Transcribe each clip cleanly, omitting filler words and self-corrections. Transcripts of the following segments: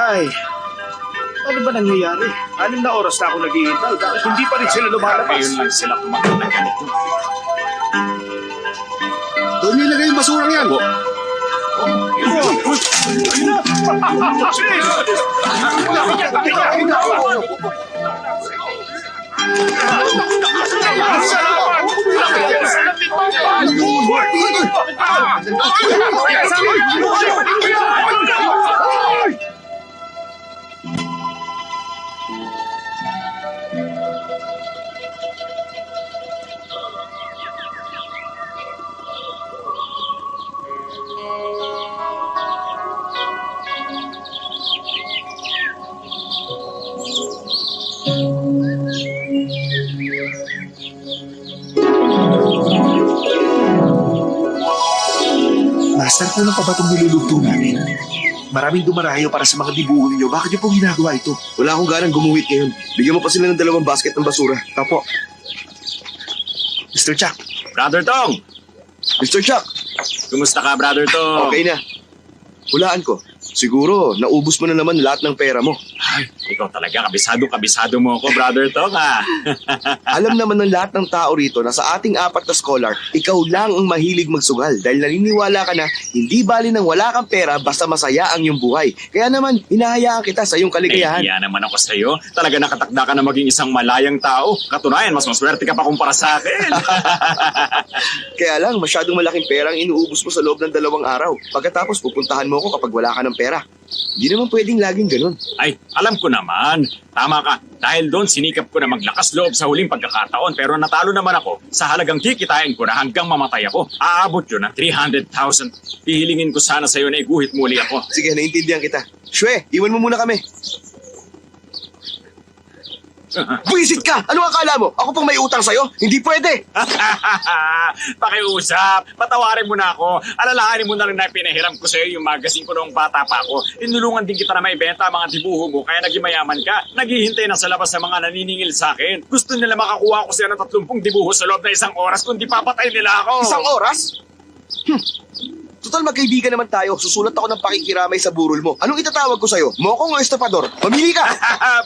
Ay, ano ba nangyayari? 6 na oras na ako naghihintay. Bakit hindi pa rin sila lumalabas? Ngayon lang sila kumagal na ganito. Doon nilagay yung basurang yan. Master, kulang pa ba itong niluluto namin? Maraming dumarayo para sa mga dibuho ninyo. Bakit niyo po ginagawa ito? Wala akong ganang gumuhit ngayon. Bigyan mo pa sila ng 2 basket ng basura. Tapo. Mr. Chuck, Brother Tong! Mr. Chuck, Kumusta ka, Brother Tong? okay na. Hulaan ko. Siguro, naubos mo na naman lahat ng pera mo. Ay, ikaw talaga, kabisado mo ako, Brother Tong, ha? Alam naman ng lahat ng tao rito na sa ating 4 na scholar, ikaw lang ang mahilig magsugal dahil naniniwala ka na hindi bali nang wala kang pera basta masaya ang iyong buhay. Kaya naman, hinahayaan kita sa iyong kaligayahan. Iya naman ako sa'yo. Talaga nakatakda ka na maging isang malayang tao. Katunayan, mas maswerte ka pa kumpara sa akin. Kaya lang, masyadong malaking pera ang inuubos mo sa loob ng 2 araw. Pagkatapos, pupuntahan mo ako kapag wala ka ng pera. Hindi naman pwedeng laging ganun. Ay, alam ko naman. Tama ka. Dahil doon, sinikap ko na maglakas loob sa huling pagkakataon. Pero natalo naman ako sa halagang kikitain ko na hanggang mamatay ako. Aabot yun ng 300,000. Hihilingin ko sana sa'yo na iguhit muli ako. Sige, naintindihan kita. Shwe, iwan mo muna kami. Buisit ka! Ano akala mo? Ako pang may utang sa'yo? Hindi pwede! Pakiusap, patawarin mo na ako. Alalahanin mo na lang na pinahiram ko sa'yo yung magazine ko noong bata pa ako. Tinulungan din kita na maibenta ang mga dibuho mo kaya naging mayaman ka. Naghihintay na sa labas sa mga naniningil sa akin. Gusto nila makakuha ko sa'yo ng 30 dibuho sa loob na 1 oras kundi papatay nila ako. 1 oras? Total, magkaibigan naman tayo. Susulat ako ng pakikiramay sa burol mo. Anong itatawag ko sa'yo? Mokong o estapador? Mamili ka!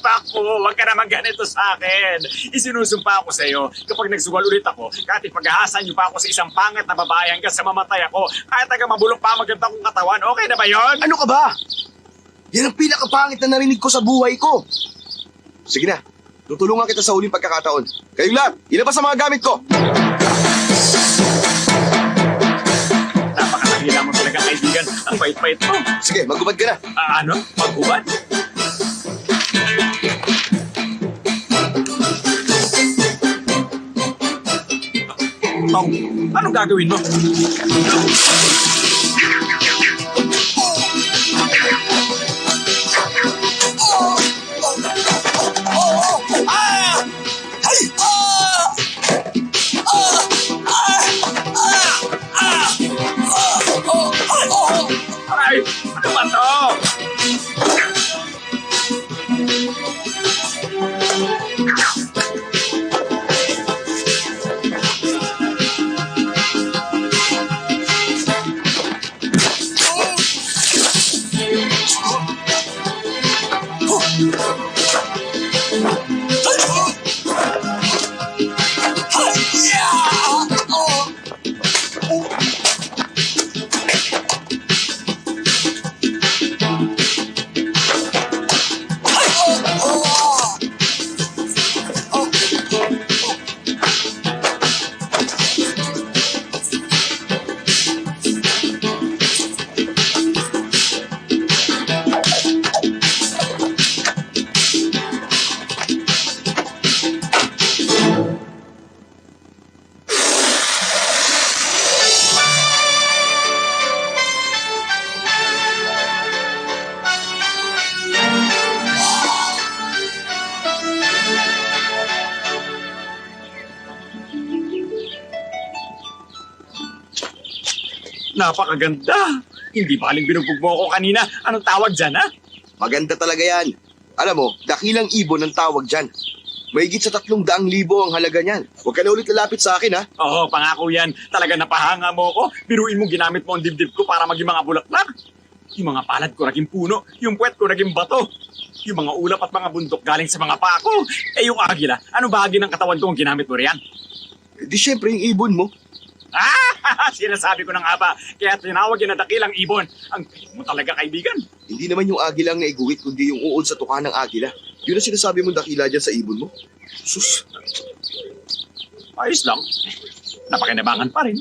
Paco, huwag ka naman ganito sa akin. Isinusumpa ako sa'yo. Kapag nagsugal ulit ako, kahit ipaghahasan niyo pa ako sa isang pangat na babae hanggang sa mamatay ako, kahit taga mabulok pa maganda kong katawan, okay na ba yon? Ano ka ba? Yan ang pinakapangit na narinig ko sa buhay ko. Sige na, Tutulungan kita sa huling pagkakataon. Kayong lahat, ilabas ang mga gamit ko! Napakakila mo talaga, kaibigan. Ang bait-bait mo. Sige, magubad ka na. Ano? Magubad? Oh, anong gagawin mo? Ay, ano ba to? Napakaganda. Hindi baling binugbog mo ako kanina. Anong tawag dyan, ha? Maganda talaga yan. Alam mo, dakilang ibon ang tawag dyan. Mahigit sa 300,000 ang halaga niyan. Huwag ka na ulit lalapit sa akin, ha? Oo, pangako yan. Talaga napahanga mo ako. Biruin mo ginamit mo ang dibdib ko para maging mga bulaklak. Yung mga palad ko naging puno. Yung puwet ko naging bato. Yung mga ulap at mga bundok galing sa mga paa ko. Eh yung agila, ano bahagi ng katawan ko ang ginamit mo riyan? Di syempre yung ibon mo. Sinasabi ko na nga ba, kaya tinawag yun na dakilang ibon. Ang galing mo talaga, kaibigan. Hindi naman yung agila ang naiguhit, kundi yung uod sa tuka ng agila. Yun ang sinasabi mong dakila dyan sa ibon mo. Sus. Ayos lang. Napakinabangan pa rin.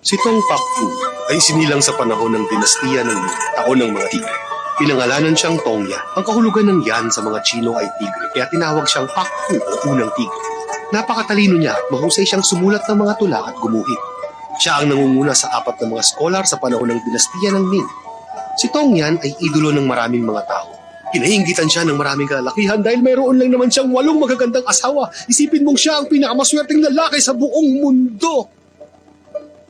Si Tong Pakfu ay sinilang sa panahon ng dinastiya ng taon ng mga tigre. Pinangalanan siyang Tongya. Ang kahulugan ng yan sa mga Chino ay tigre, kaya tinawag siyang Pakfu o unang tigre. Napakatalino niya at mahusay siyang sumulat ng mga tula at gumuhit. Siya ang nangunguna sa 4 na mga scholar sa panahon ng dinastiya ng Ming. Si Tongyan ay idolo ng maraming mga tao. Hinahingitan siya ng maraming kalalakihan dahil mayroon lang naman siyang 8 magagandang asawa. Isipin mong siya ang pinakamaswerteng lalaki sa buong mundo.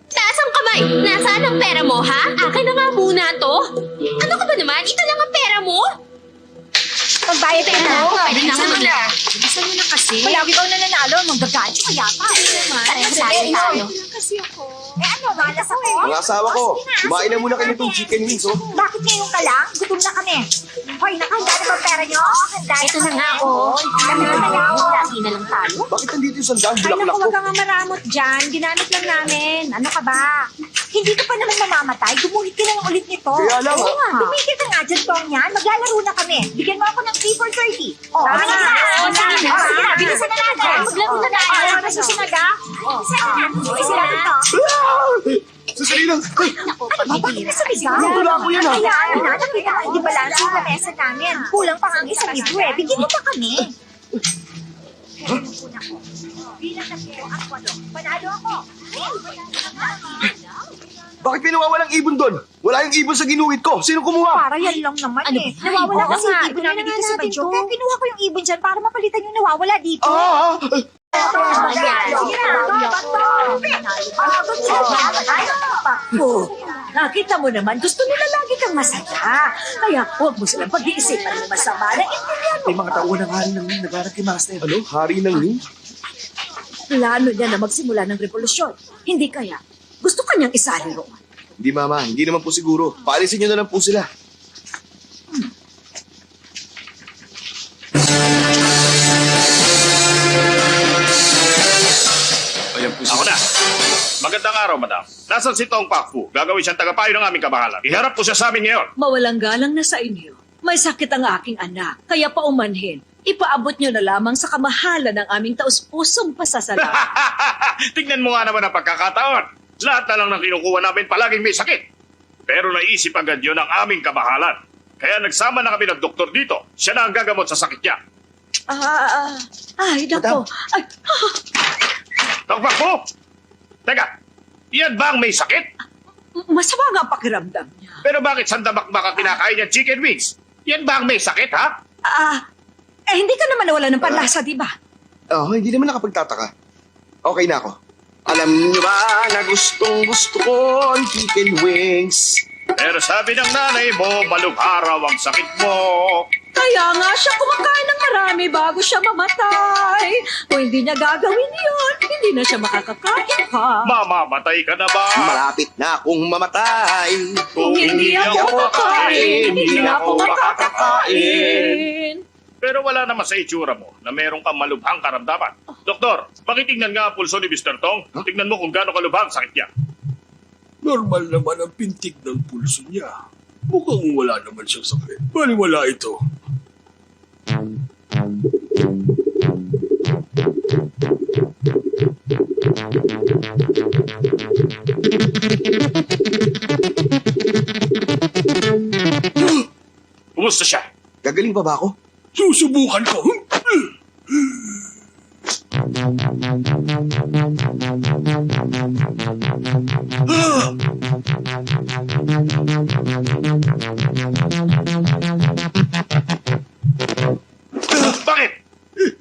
Taas ang kamay! Nasaan ang pera mo, ha? Akin na nga muna to. Ano ka ba naman? Ito lang ang pera mo? Pagbayad ka na. Bilisan mo na. Bilisan mo na kasi. Palagi daw na nanalo. Manggagacho ka yata. Parehas tayo. Kasi ako. Eh ano, malas ako. Mga asawa ko, kumain na muna kayo itong chicken wings, oh. Bakit ngayon ka lang? Gutom na kami. Hoy, nakahanda na ba pera nyo? Ito na nga, oh. Kami na tayo. Lagi na lang tayo. Bakit nandito yung sandaan? Ay, Bulaklak naku, ko. wag ka nga maramot dyan. Ginamit lang namin. Ano ka ba? Hindi ka pa naman mamamatay. Gumuhit ka lang ulit nito. Kaya lang, Oo nga. Tumigil ka nga dyan, Tong yan. Maglalaro na kami. Bigyan mo ako ng 3 for 30. Oh, tama na. Sige na. Bilisan na natin. Maglaro na tayo. Ayaw na susunod, ha? Bilisan na natin. Bilisan natin to. Sasali lang. Naku, Bakit ka sa bigas? Wala ko yan, ha? Kaya, nakita ko hindi balanse yung lamesa namin. Kulang pa ang isang libro eh. Bigyan mo pa kami. Bilang na po ang 8. Panalo ako. Bakit pinawawalang ibon doon? Wala yung ibon sa ginuhit ko. Sino kumuha? Para yan lang naman Ano eh. ba? Nawawala Oo kasi nga, yung ibon namin dito sa Banjo. Kaya kinuha ko yung ibon dyan para mapalitan yung nawawala dito. Nakita mo naman, gusto nila lagi kang masaya. Kaya huwag mo silang pag-iisipan ng masama. Naintindihan mo. May mga tauhan ng hari ng nagharap kay Master. Ano? Hari ng Ming? Plano niya na magsimula ng revolusyon. Hindi kaya, gusto kanyang isali roon. Hindi, Mama. Hindi naman po siguro. Paalisin nyo na lang po sila. Ayan po ako na. Magandang araw, madam. Nasaan si Tong Pakfu? Gagawin siyang tagapayo ng aming kabahalan. Iharap po siya sa amin ngayon. Mawalang galang na sa inyo. May sakit ang aking anak, kaya paumanhin. ipaabot nyo na lamang sa kamahalan ng aming taus-pusong pasasalamat. Tingnan mo nga naman ang pagkakataon. Lahat na lang ng kinukuha namin palaging may sakit. Pero naisip agad yun ang aming kamahalan. Kaya nagsama na kami ng doktor dito. Siya na ang gagamot sa sakit niya. Ay, nako. Ay, Tokpak po! Teka, yan ba ang may sakit? masama nga ang pakiramdam niya. Pero bakit sandabak-bak ang kinakain niya chicken wings? Yan ba ang may sakit, ha? Hindi ka naman nawala ng panlasa, di ba? Hindi naman nakapagtataka. Okay na ako. Alam niyo ba na gustong-gusto ko ang chicken wings? Pero sabi ng nanay mo, malubharaw ang sakit mo. Kaya nga siya kumakain ng marami bago siya mamatay. Kung hindi niya gagawin yun, hindi na siya makakakain pa. Mamamatay ka na ba? Malapit na akong mamatay. Kung hindi ako kakain, hindi na ako makakakain. Pero wala naman sa itsura mo na meron kang malubhang karamdaman. Doktor, pakitingnan nga ang pulso ni Mr. Tong. Tingnan mo kung gaano kalubhang sakit niya. Normal naman ang pintig ng pulso niya. Mukhang wala naman siyang sakit. Baliwala ito. Kumusta siya? Gagaling pa ba ako? Susubukan ko. Bakit?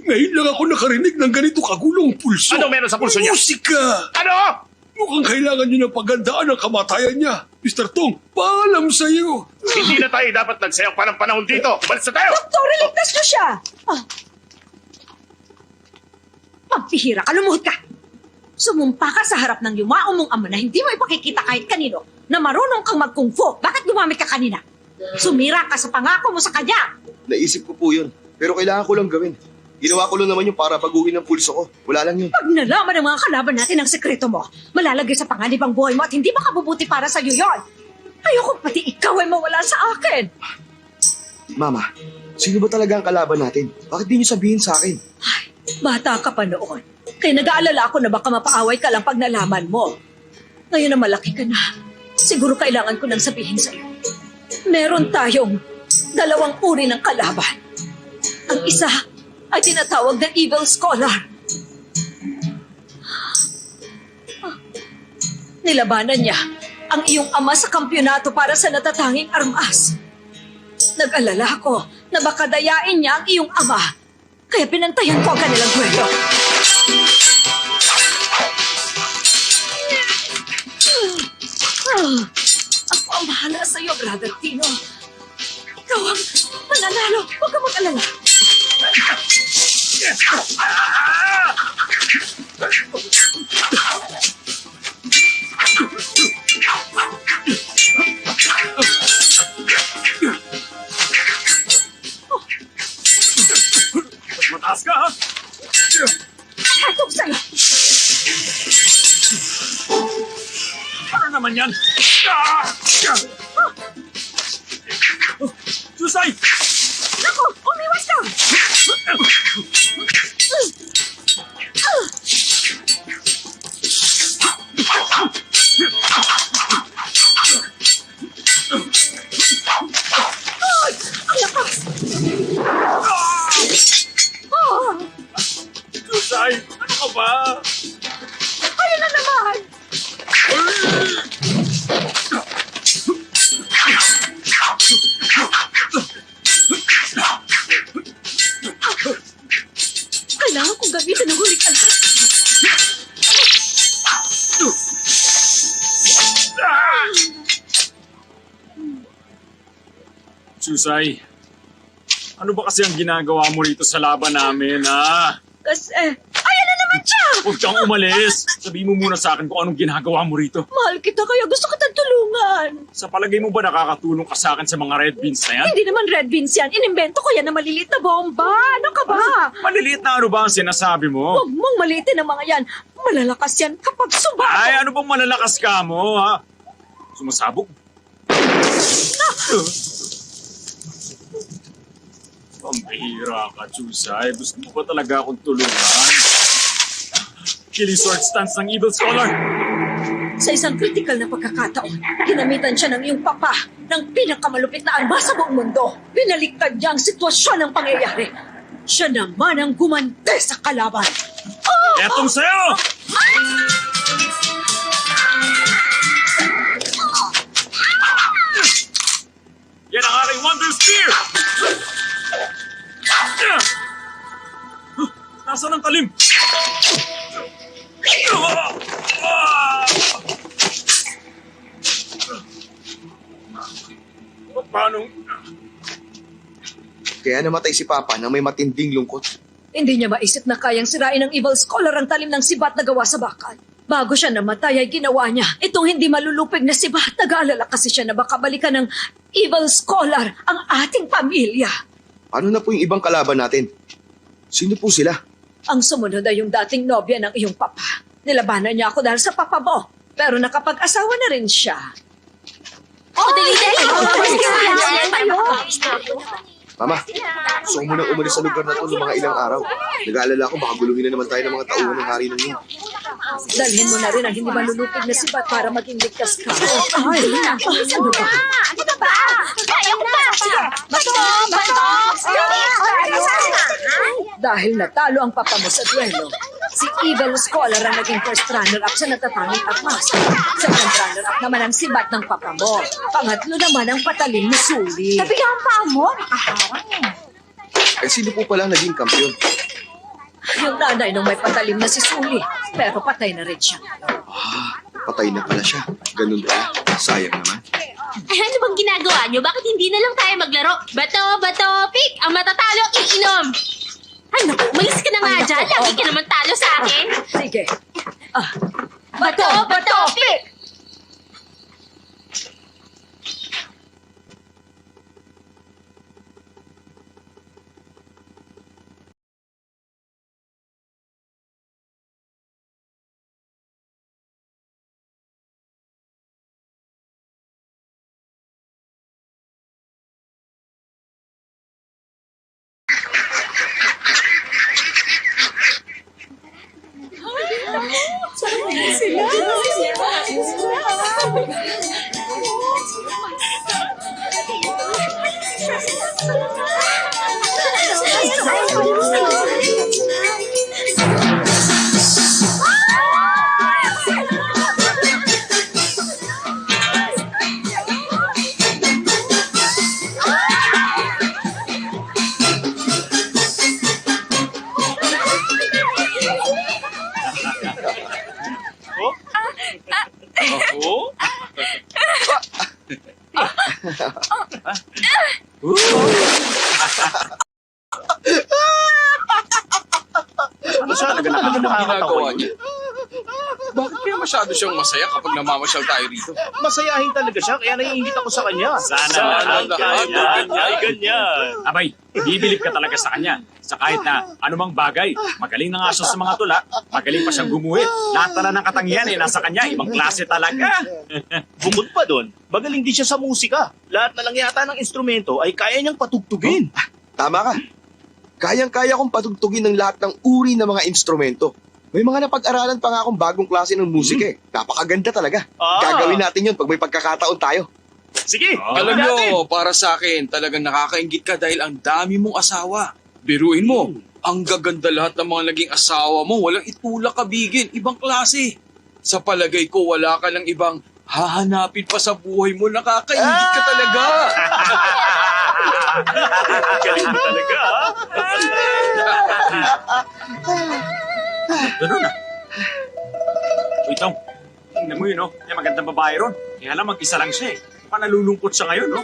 Ngayon lang ako nakarinig ng ganito kagulong pulso. Ano meron sa pulso niya? Musika! Ano? Mukhang kailangan niyo ng paghandaan ang kamatayan niya. Mr. Tong, paalam sa iyo. Hindi na tayo dapat nagsayang panahon dito. Balis na tayo! Doktor, iligtas niyo siya! Pampihira ka, lumuhod ka! Sumumpa ka sa harap ng yumao mong ama na hindi mo ipakikita kahit kanino na marunong kang mag-kung fu. Bakit gumamit ka kanina? Sumira ka sa pangako mo sa kanya! Naisip ko po yun. Pero kailangan ko lang gawin. Ginawa ko lang naman yung para baguhin ang pulso ko. Wala lang yun. Pag nalaman ng mga kalaban natin ang sekreto mo, malalagay sa panganib ang buhay mo at hindi makabubuti para sa iyo yon. Ayoko pati ikaw ay mawala sa akin. Mama, sino ba talaga ang kalaban natin? Bakit di niyo sabihin sa akin? Bata ka pa noon. Kaya nag-aalala ako na baka mapaaway ka lang pag nalaman mo. Ngayon na malaki ka na, siguro kailangan ko nang sabihin sa iyo. Meron tayong dalawang uri ng kalaban. Ang isa ay tinatawag na Evil Scholar. Nilabanan niya ang iyong ama sa kampyonato para sa natatanging armas. Nag-alala ko na baka dayain niya ang iyong ama. Kaya pinantayan ko ang kanilang duelo. Ako ang bahala sa iyo, Brother Tino. Ikaw ang mananalo. Huwag ka mag-alala. Mataas ka, ha? Hatog sa'yo. Ano naman yan? Susay! Naku, umiwas ka! Ay! Ang lakas! Susay! Ano ka ba? Ayun na naman! Kailangan kong gamitin ang huling alas. Susay, ano ba kasi ang ginagawa mo rito sa laban namin, ha? Kasi, ayan na naman siya! Huwag kang umalis! Sabihin mo muna sa akin kung anong ginagawa mo rito. Mahal kita kaya gusto kitang tulungan. Sa palagay mo ba nakakatulong ka sa akin sa mga red beans na yan? Hindi naman red beans yan. Inimbento ko yan na maliliit na bomba. Ano ka ba? Maliliit na ano ba ang sinasabi mo? Huwag mong maliitin ang mga yan. Malalakas yan kapag suba. Ay, ano bang malalakas ka mo, ha? Sumasabog? Pambihira ka, Chusay. Gusto mo ba talaga akong tulungan? Killing sword stance ng Evil Scholar! Sa isang kritikal na pagkakataon, ginamitan siya ng iyong papa ng pinakamalupit na arma sa buong mundo. Binaliktad niya ang sitwasyon ng pangyayari. Siya naman ang gumante sa kalaban. Etong sa'yo! Yan ang aking Wonder Spear! Nasaan ang talim? Paano? Kaya namatay si Papa nang may matinding lungkot. Hindi niya maisip na kayang sirain ng Evil Scholar ang talim ng sibat na gawa sa bakal. Bago siya namatay ay ginawa niya itong hindi malulupig na sibat. Nag-aalala kasi siya na baka balikan ng Evil Scholar ang ating pamilya. Ano na po yung ibang kalaban natin? Sino po sila? Ang sumunod ay yung dating nobya ng iyong papa. Nilabanan niya ako dahil sa papa mo. Pero nakapag-asawa na rin siya. Mama, gusto ko munang umalis sa lugar na to ng mga ilang araw. Nag-aalala ko baka gulungin na naman tayo ng mga tauhan ng hari ng yun. Dalhin mo na rin ang hindi malulupig na sibat para maging ligtas ka. Ay, ano ba? Ano ba ba? Kaya ko pa! Bato! Bato! Dahil natalo ang papa mo sa duelo, si Evil Scholar ang naging first runner-up sa natatanging akmas. Second runner-up naman ang sibat ng papa mo. Pangatlo naman ang patalim ni Suli. Tabi ka ang paa mo, nakaharang eh. Eh sino po pala naging kampiyon? Yung nanay nung may patalim na si Suli, pero patay na rin siya. Patay na pala siya. Ganun pala. Sayang naman. Ay, ano bang ginagawa nyo? Bakit hindi na lang tayo maglaro? Bato, bato, pick! Ang matatalo, iinom! Ay, naku, umalis ka na nga dyan. Lagi ka naman talo sa akin. Sige. Bato, bato, pick! Ginagawa niya. Bakit kaya masyado siyang masaya kapag namamasyal tayo rito? Masayahin talaga siya, kaya naiingit ako sa kanya. Sana lahat ay ganyan. Abay, bibilip ka talaga sa kanya. Sa kahit na anumang bagay. Magaling na nga siya sa mga tula. Magaling pa siyang gumuhit. Lahat na ng katangian nasa kanya. Ibang klase talaga. Bukod pa doon, magaling din siya sa musika. Lahat na lang yata ng instrumento ay kaya niyang patugtugin. Tama ka. Kayang-kaya kong patugtugin ng lahat ng uri ng mga instrumento. May mga napag-aralan pa nga akong bagong klase ng musika eh. Napakaganda talaga. Gagawin natin yun pag may pagkakataon tayo. Sige, Alam nyo, para sa akin, talagang nakakaingit ka dahil ang dami mong asawa. Biruin mo, ang gaganda lahat ng mga naging asawa mo, walang itulak kabigin, ibang klase. Sa palagay ko, wala ka ng ibang hahanapin pa sa buhay mo, nakakaingit ka talaga. Galing mo talaga, Ganun na. Uy, Tong. Tingnan mo yun, no? May magandang babae ron. Kaya lang mag-isa lang siya eh. Mukhang nalulungkot siya ngayon, no?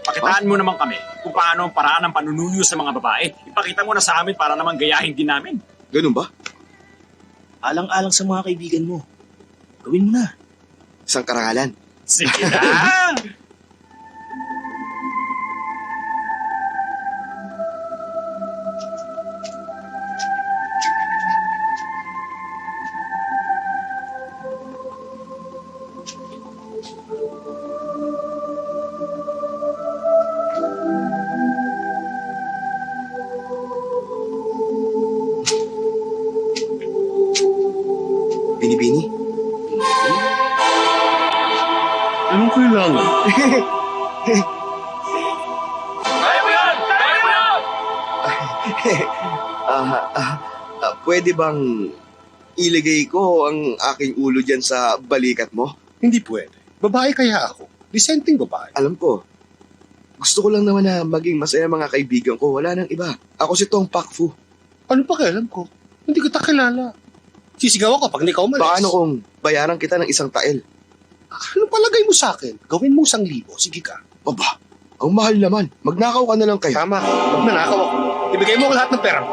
Pakitaan mo naman kami kung paano ang paraan ng panunuyo sa mga babae. Ipakita mo na sa amin para naman gayahin din namin. Ganun ba? alang-alang sa mga kaibigan mo. Gawin mo na. Isang karangalan. Sige na! Binibini? Anong kailangan? Pwede bang ilagay ko ang aking ulo dyan sa balikat mo? Hindi pwede. Babae kaya ako. Disenteng babae. Alam ko. Gusto ko lang naman na maging masaya mga kaibigan ko. Wala nang iba. Ako si Tong Pakfu. Ano pa kailan ko? Hindi kita kilala. Sisigaw ako pag hindi ka umalis. Paano kung bayaran kita ng isang tael? Ano palagay mo sa akin? Gawin mo 1,000. Sige ka. Aba, ang mahal naman. Magnakaw ka na lang kayo. Tama. Huwag nanakaw ako. Ibigay mo ako lahat ng pera.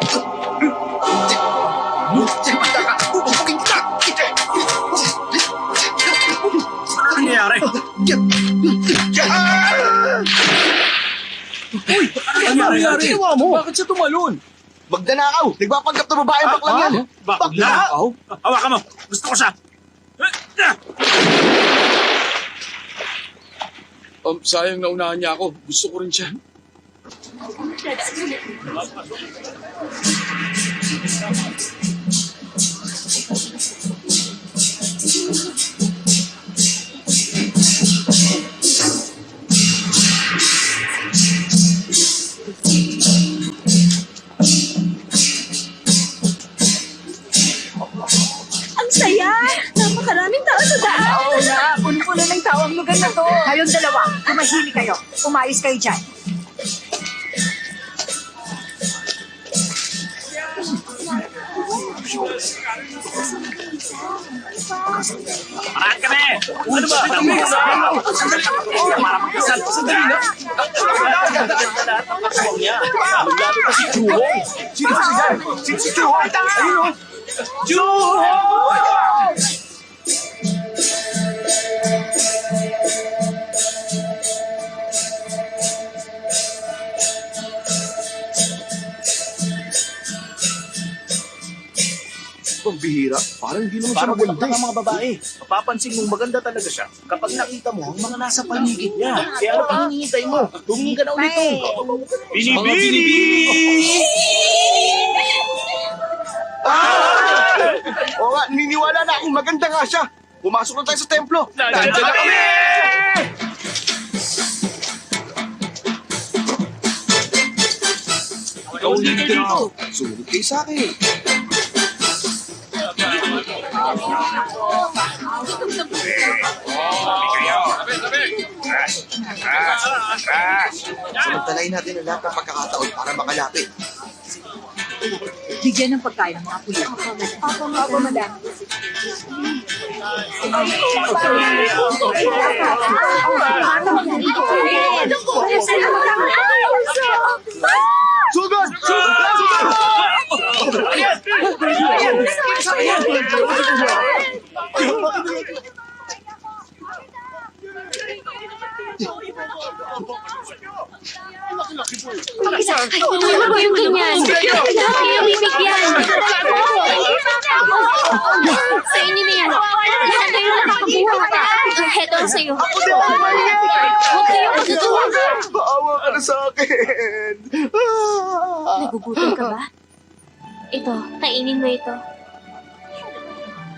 Ano nangyayari? Ano nangyari? Ginawa mo? Bakit siya tumalon? Magnanakaw! Nagpapanggap na babae ang baklang yan! Bakla? Hawakan mo. Gusto ko siya. Sayang na unahan niya ako. Gusto ko rin siya. Ang saya! Napakaraming tao sa daan! Oo na, puno-puno ng tao ang lugar na to. Kayong dalawa, tumahimik kayo. Umayos kayo dyan. Parahan kami! Ano ba? Sandali! Para magkasal. Sandali na! Pambihira. Parang hindi naman siya Parang maganda. bulak ang mga babae. Mapapansin mong maganda talaga siya kapag nakita mo ang mga nasa paligid niya. Kaya ano pang hinihintay mo? Tumingin ka na ulit to. Mga binibini! Oo nga, niniwala na akong maganda nga siya. Pumasok na tayo sa templo. Nandiyan na kami! Ikaw hindi ka dito. Sumunod kayo sa akin. Samantalayin natin ang lahat ng pagkakataon para makalapit. Bigyan ng pagkain ng mga puyo. Opo, madam. Sugod! Ay, ano ba yung ganyan? Bakit kayo bibigyan? Sa inyo na yan. Lahat kayo nakakabuhay. Heto ang sa'yo. Huwag kayo magagawa. Maawa ka na sa akin. Nagugutom ka ba? Ito, kainin mo ito.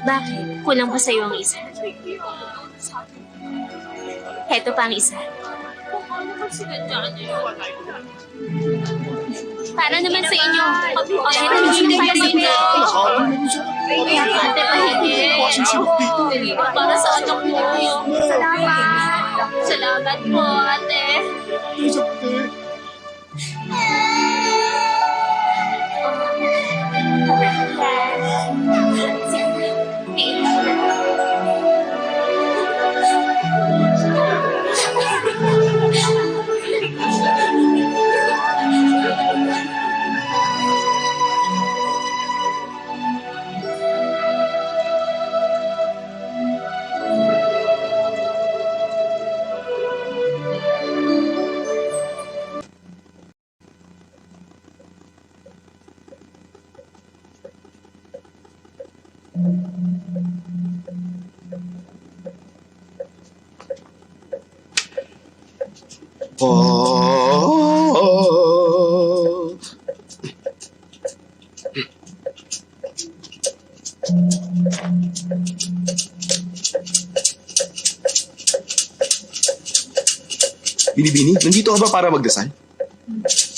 Bakit? Kulang pa sa'yo ang isa. Heto pa ang isa. Para naman sa inyo. Heto, hindi pa sa inyo. Ate, pahingi. Para sa anak mo. Salamat. Salamat po, ate. Oh. Binibini, nandito ka ba para magdasal?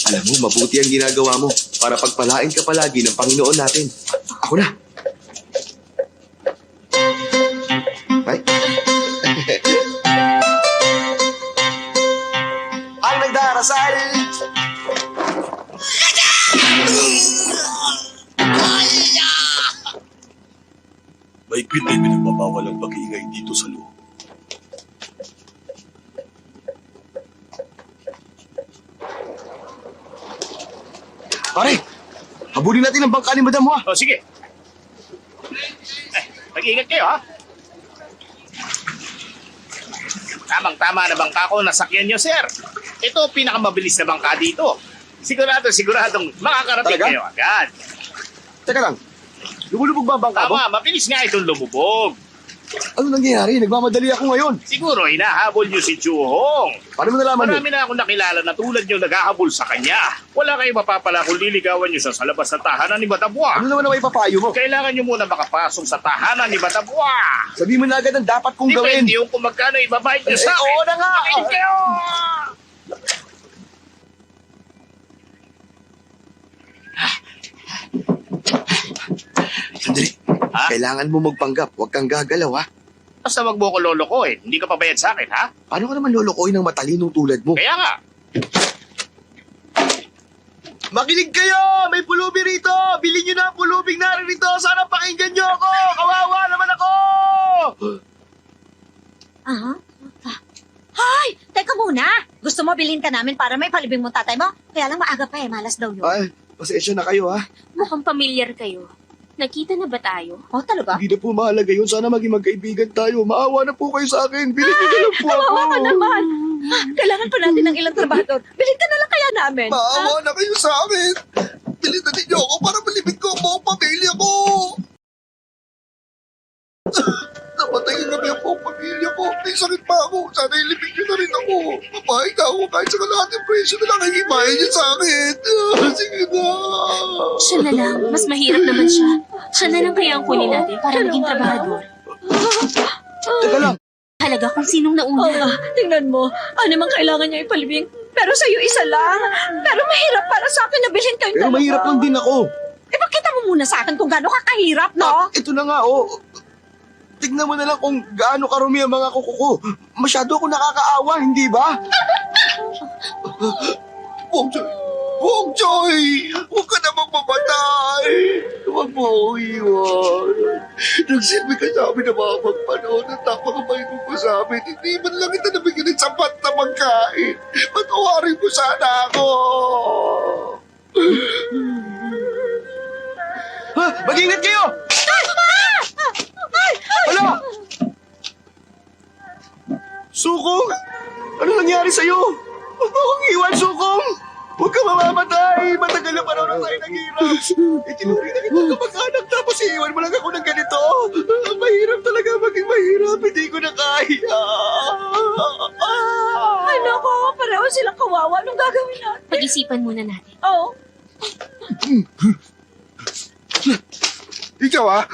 Alam mo, mabuti ang ginagawa mo para pagpalain ka palagi ng Panginoon natin. Ako na. Ay. Ang nagdarasal! Mahigpit ay pinagbabawal ang pag-iingay dito sa loob. Pare, habulin natin ang bangka ni Madam mo ah. O sige. Mag-ingat kayo ha. Tamang-tama na bangka ko nasakyan nyo, sir. Ito pinakamabilis na bangka dito. Siguradong makakarating Talaga? kayo agad. Teka lang, lumulubog ba ang bangka mo? Tama, mabilis nga itong lumubog. Ano nangyayari? Nagmamadali ako ngayon. Siguro hinahabol nyo si Chuhong. Paano mo nalaman yun? Marami na akong nakilala na tulad nyo naghahabol sa kanya. Wala kayong mapapala kung liligawan nyo sa labas ng tahanan ni Batabwa. Ano naman ang ipapayo mo? Kailangan nyo muna makapasok sa tahanan ni Batabwa. Sabi mo na agad ang dapat kong gawin. Depende yung kung magkano ibabayad nyo sa akin. Oo na nga. Makinig kayo! Sandali. Ha? Kailangan mo magpanggap. Huwag kang gagalaw ha. Basta wag mo ko lolokohin. Hindi ka pabayad sa akin, ha? Paano ka naman lolokoy ng matalinong tulad mo? Kaya nga. Makinig kayo! May pulubi rito! Bilhin nyo na ang pulubing naririto! Sana pakinggan nyo ako! Kawawa naman ako! Aha. Hoy! Teka muna! Gusto mo bilhin ka namin para may palibing mo tatay mo? Kaya lang maaga pa malas daw yun. Ay, pasensya na kayo ha. Mukhang pamilyar kayo. Nakita na ba tayo? Oh, talaga? Hindi na po mahalaga yun. Sana maging magkaibigan tayo. Maawa na po kayo sa akin. Bilhin nyo na lang po ako. Kawawa ka naman. Kailangan pa natin ng ilang trabahador. Bilhin ka na lang kaya namin. Maawa na kayo sa akin. Bilhin na ninyo ako para malibig ko ang buong pamilya ko. Napatayin na ang buong pamilya ko. May sakit pa ako. Sana ilibig nyo na rin ako. Papahig na ako kahit sa kalahating presyo na lang ang himayin niyo sa akin. Sige na. Siya na lang. Mas mahirap naman siya. Siya na lang kaya ang kunin natin para maging trabahador. Teka lang. Halaga kung sinong Oo nauna. nga, tingnan mo. Ano mang kailangan niya ipalibing. Pero sa'yo isa lang. Pero mahirap para sa akin na bilhin kayong Pero dalawa. mahirap lang din ako. Eh, pakita mo muna sa akin kung gaano ka kahirap, no? Ito na nga, oh. Tignan mo na lang kung gaano karumi ang mga kuko ko. Masyado ako nakakaawa, hindi ba? Bongjoy! Bongjoy! Huwag ka na magmamatay! Huwag mo ako iwan. Nagsilbi ka sa amin na mga magpanood at napakabait mo pa sa amin. Hindi man lang kita nabigyan ng sapat na pagkain. Patawarin mo sana ako! Ha? Mag-ingat kayo! Hala! Sukong! Ano nangyari sa'yo? Huwag mo akong iwan, Sukong! Huwag ka mamamatay! Matagal na panahon na tayo naghirap! Itinuri na kita kamag-anak tapos iiwan mo lang ako ng ganito! Ang mahirap talaga maging mahirap! Hindi ko na kaya! Ay, naku, pareho silang kawawa. Anong gagawin natin? Pag-isipan muna natin. Oo. Ikaw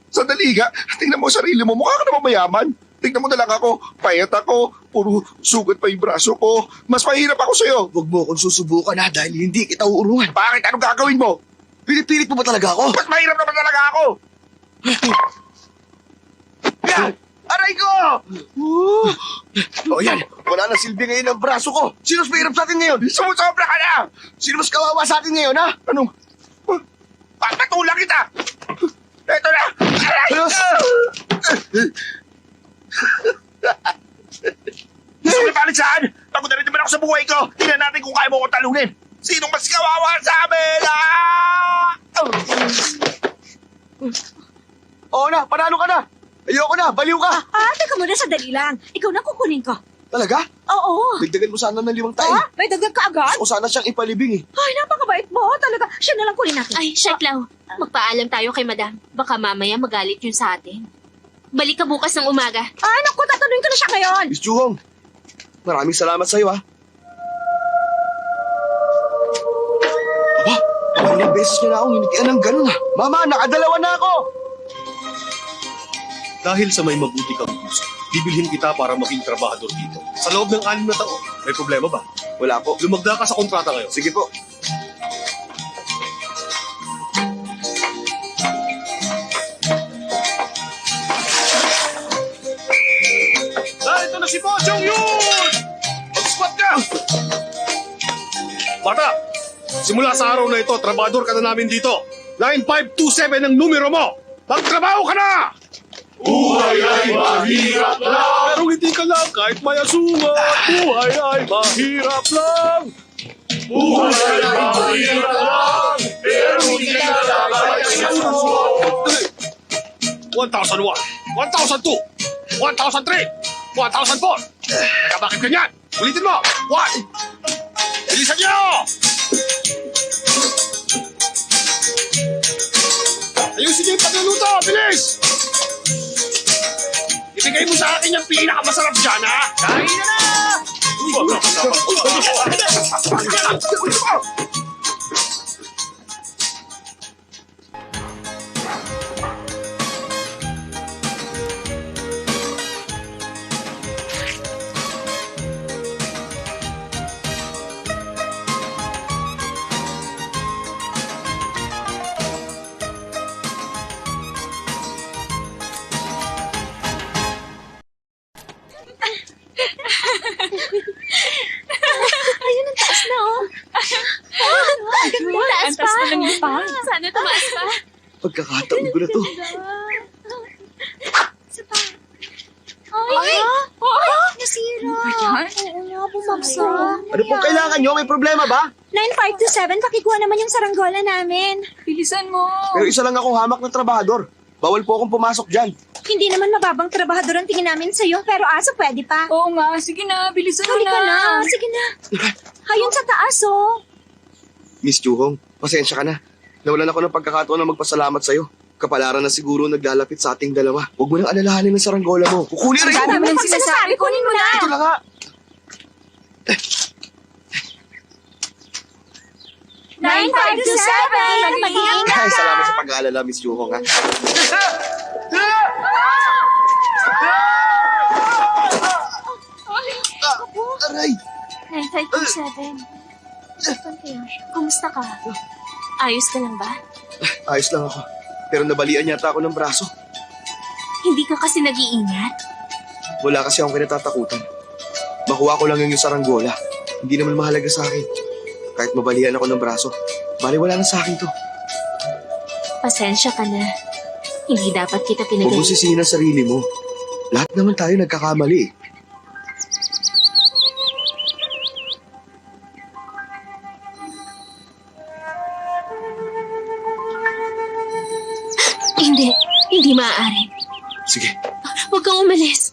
sandali ka. Tingnan mo sarili mo. Mukha ka naman mayaman. Tingnan mo na lang ako. Payat ako. Puro sugat pa yung braso ko. Mas mahirap ako sa'yo. Huwag mo akong susubukan dahil hindi kita uurungan. Bakit? Anong gagawin mo? Pinipilit mo ba talaga ako? Mas mahirap naman talaga ako. Yan! Aray ko! O yan, wala na silbi ngayon ang braso ko. Sino mas mahirap sa atin ngayon? Sumusobra ka na! Sino mas kawawa sa atin ngayon, ha? Anong? Papatulang kita! Ito na! Aray! Ayos! Gusto ko palisan! Pagod na rin naman ako sa buhay ko! Tingnan natin kung kaya mo ko talunin! Sinong mas kawawa sa amin? Oo na, panalo ka na! Ayoko na, baliw ka! Teka muna, sandali lang. Ikaw na kukunin ko. Talaga? Oo. Dagdagan mo sana ng 5 tayo. May dagdag ka agad? Gusto ko sana siyang ipalibing eh. Ay, napakabait mo. Talaga, siya na lang kunin natin. Ay, Sheklaw. Magpaalam tayo kay Madam. Baka mamaya magalit yun sa atin. Balik ka bukas ng umaga. Ay, naku, tatanungin ko na siya ngayon. Miss Juhong, maraming salamat sa'yo, ha? Aba, ilang beses niya na akong hinitian ng ganun, ha? Mama, nakadalawa na ako! Dahil sa may mabuti kang puso, bibilhin kita para maging trabahador dito. Sa loob ng 6 na taon, may problema ba? Wala po. Lumagda ka sa kontrata ngayon. Sige po. Narito na si Pochong yun! Mag-squat ka! Bata, simula sa araw na ito, trabador ka na namin dito. 9527 ang numero mo! Magtrabaho ka na! Buhay ay mahirap lang! Pero hindi ka lang kahit may asungan. Buhay ay mahirap lang! Buhay ay mahirap lang! Pero hindi ka lang kahit may asungan. 1,001, 1,002, 1,003, 1,004. Teka, bakit ganyan? Ulitin mo! 1! Bilisan niyo! Ayusin niyo yung pagluluto! Bilis! Ibigay mo sa akin yung pinakamasarap dyan, ha? Kain na na! Ayun, ang taas na, oh. Ang taas pa lang yung pang. Sana tumaas pa. Pagkakataon ko na to. Isa pa. Ay! Nasira. Oo nga, bumagsak. Ano pong kailangan nyo? May problema ba? 9527, pakikuha naman yung saranggola namin. Bilisan mo. Pero isa lang akong hamak na trabahador. Bawal po akong pumasok dyan. Hindi naman mababang trabahador ang tingin namin sa'yo, pero aso pwede pa. Oo nga, sige na, bilisan mo Halika na, sige na. Ayun sa taas, oh. Miss Chuhong, pasensya ka na. Nawalan ako ng pagkakataon na magpasalamat sa'yo. Kapalaran na siguro naglalapit sa ating dalawa. Huwag mo nang alalahanin ng saranggola mo. Kukunin rin Ang mo! dami mong sinasabi, kunin mo na. Ito lang nga. 9527, mag-iingat ka. Ay, salamat sa pag-aalala, Miss Chuhong, ha. Aray! 9527. Saan kaya siya? Kumusta ka? Ayos ka lang ba? Ayos lang ako. Pero nabalian yata ako ng braso. Hindi ka kasi nag-iingat? Wala kasi akong kinatatakutan. Makuha ko lang yung saranggola. Hindi naman mahalaga sa akin. Kahit mabalian ako ng braso, bali wala na sa akin to. Pasensya ka na. Hindi dapat kita Huwag mo pinagaling. sisihin ang sarili mo. Lahat naman tayo nagkakamali eh. Hindi. Hindi maaari. Sige, Huwag kang umalis.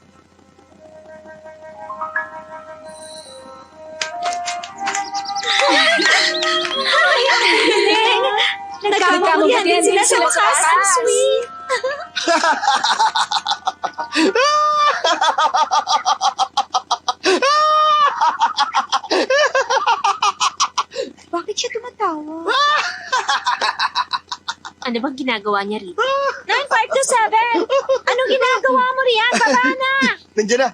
Nagkakamulihan din sila sa wakas. Ang sweet. Bakit siya tumatawa? Ano bang ginagawa niya rito? 9527! Anong ginagawa mo riyan? Baba na! nandiyan na.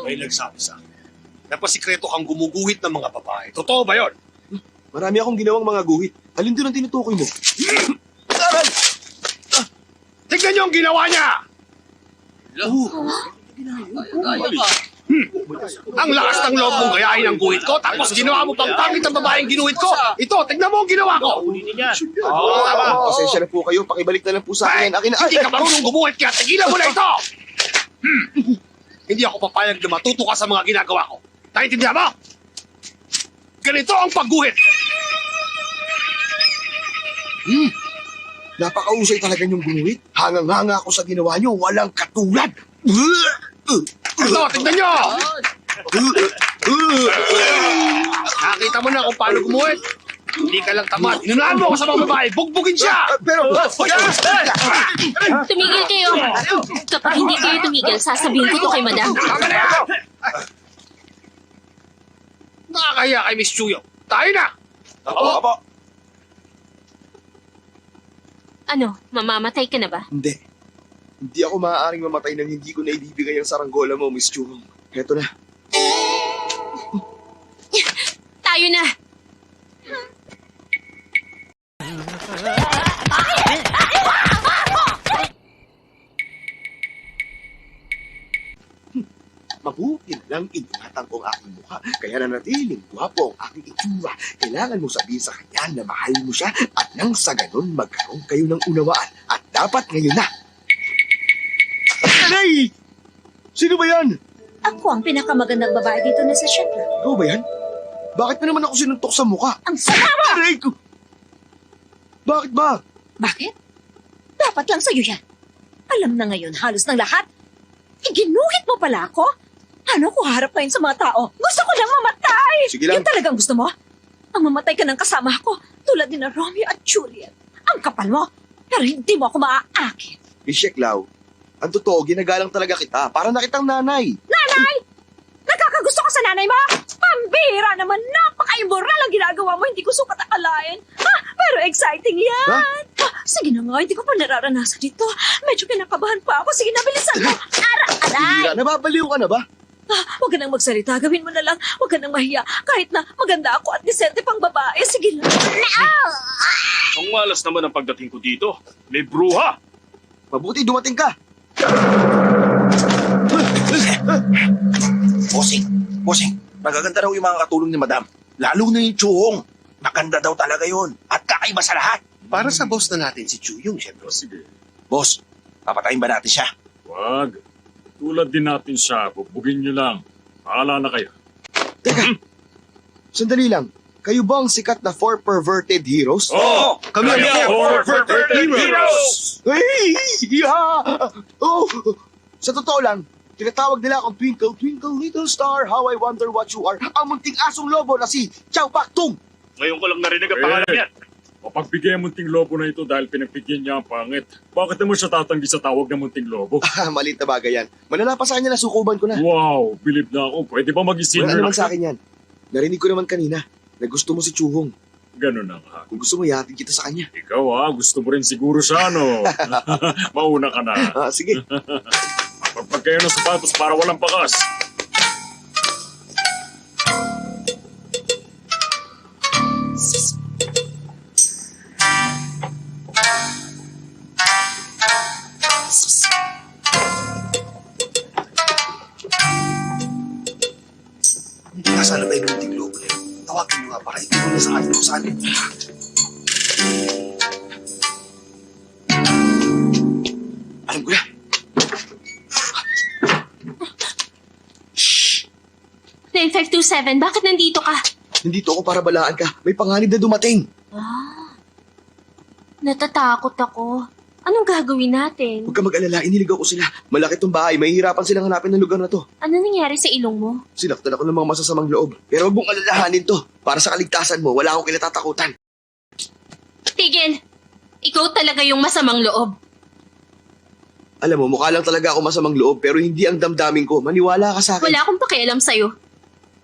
May nagsabi sa akin. Napasikreto kang gumuguhit ng mga babae. Totoo ba yon? Marami akong ginawang mga guhit. Alin doon ang tinutukoy mo? Aray! Tignan niyo ang ginawa niya! Ang lakas ng loob mong gayahin ang guhit ko, tapos ginawa mo pang pangit ang babaeng ginuhit ko. Ito, tignan mo ang ginawa ko. Ulitin yan. Oo, tama. Pasensya na po kayo. Pakibalik na lang po sa akin. Akin na. Hindi ka marunong gumuhit kaya tigilan mo na ito! Hindi ako papayag na matuto ka sa mga ginagawa ko. Naintindihan mo? Ganito ang pagguhit. Napakausay talaga yung gumuhit. Hangang-hanga ako sa ginawa nyo. Walang katulad. Ito, tignan nyo! Nakita mo na kung paano gumuhit. Hindi ka lang tamad. Inunahan mo ako sa mga babae. Bugbugin siya! Pero... Tumigil kayo. Kapag hindi kayo tumigil, sasabihin ko to kay madam. Tama na yan! Nakakaya kay Miss Chuyo. Tayo na! Opo. Ano, mamamatay ka na ba? Hindi. Hindi ako maaaring mamatay nang hindi ko na ibibigay ang saranggola mo, Miss Churong. Heto na. Tayo na! Mabuti na lang ingatan ko ang aking mukha. Kaya nanatiling gwapo ang aking itsura. Kailangan mo sabihin sa kanya na mahal mo siya at nang sa ganun magkaroon kayo ng unawaan. At dapat ngayon na. Aray! Sino ba yan? Ako ang pinakamagandang babae dito na sa Shetland. Ikaw ba yan? Bakit na naman ako sinuntok sa mukha? Ang sama mo! Aray ko! Bakit ba? Bakit? Dapat lang sa'yo yan. Alam na ngayon halos ng lahat. Iginuhit mo pala ako? Ano ko harap ngayon sa mga tao? Gusto ko lang mamatay! Sige lang. Yan talagang gusto mo? Ang mamatay ka ng kasama ko, tulad din na Romeo at Juliet. Ang kapal mo, pero hindi mo ako maaakit. Miss Lau, ang totoo, ginagalang talaga kita. Para na kitang nanay. Nanay! Nakakagusto ka sa nanay mo? Pambira naman, napaka-immoral ang ginagawa mo. Hindi ko sukat akalain. Ha? Pero exciting yan. Ha? Ha? Sige na nga, hindi ko pa nararanasan ito. Medyo kinakabahan pa ako. Sige na, bilisan mo. Aray! Hira, nababaliw ka na ba? Huwag ka nang magsalita. Gawin mo na lang. Huwag ka nang mahiya. Kahit na maganda ako at disente pang babae. Sige lang. Ang malas naman ang pagdating ko dito. May bruha! Mabuti dumating ka. Bossing, magaganda raw yung mga katulong ni Madam. Lalo na yung Chuhong. Maganda daw talaga yun. At kakaiba sa lahat. Para sa boss na natin si Chuyong, syempre. Sige, Boss, papatayin ba natin siya? wag. Tulad din natin siya, bubugin nyo lang. Paala na kayo. Teka, sandali lang. Kayo ba ang sikat na 4 perverted heroes? Oo! Kami ang Four perverted heroes! Hey! Yeah! Oh! Sa totoo lang, tinatawag nila akong Twinkle, Twinkle, Little Star, How I Wonder What You Are, ang munting asong lobo na si Chow Pak Tung! Ngayon ko lang narinig ang pangalan niyan. Mapagbigay ang munting lobo na ito dahil pinagbigyan niya ang pangit. Bakit naman siya tatanggi sa tawag ng munting lobo? Maliit na bagay yan. Malala pa sa kanya na sukuban ko na. Wow, believe na ako. Pwede ba mag-isin? Wala naman sa akin yan. Narinig ko naman kanina na gusto mo si Chuhong. Ganun na nga. Kung gusto mo, yatin kita sa kanya. Ikaw gusto mo rin siguro siya, no? Mauna ka na. Sige. Pagpag kayo ng sapatos para walang pakas. Nasaan na ba yung munting lobo na yun? Tawagin mo nga para itulong na sa atin kung saan. Alam ko na. 9527, bakit nandito ka? Nandito ako para balaan ka. May panganib na dumating. Natatakot ako. Anong gagawin natin? Huwag ka mag-alala, iniligaw ko sila. Malaki tong bahay, mahihirapan silang hanapin ng lugar na to. Ano nangyari sa ilong mo? Sinaktan ako ng mga masasamang loob. Pero huwag mong alalahanin to. Para sa kaligtasan mo, wala akong kinatatakutan. Tigil! Ikaw talaga yung masamang loob. Alam mo, mukha lang talaga ako masamang loob, pero hindi ang damdamin ko. Maniwala ka sa akin. Wala akong pakialam sa'yo.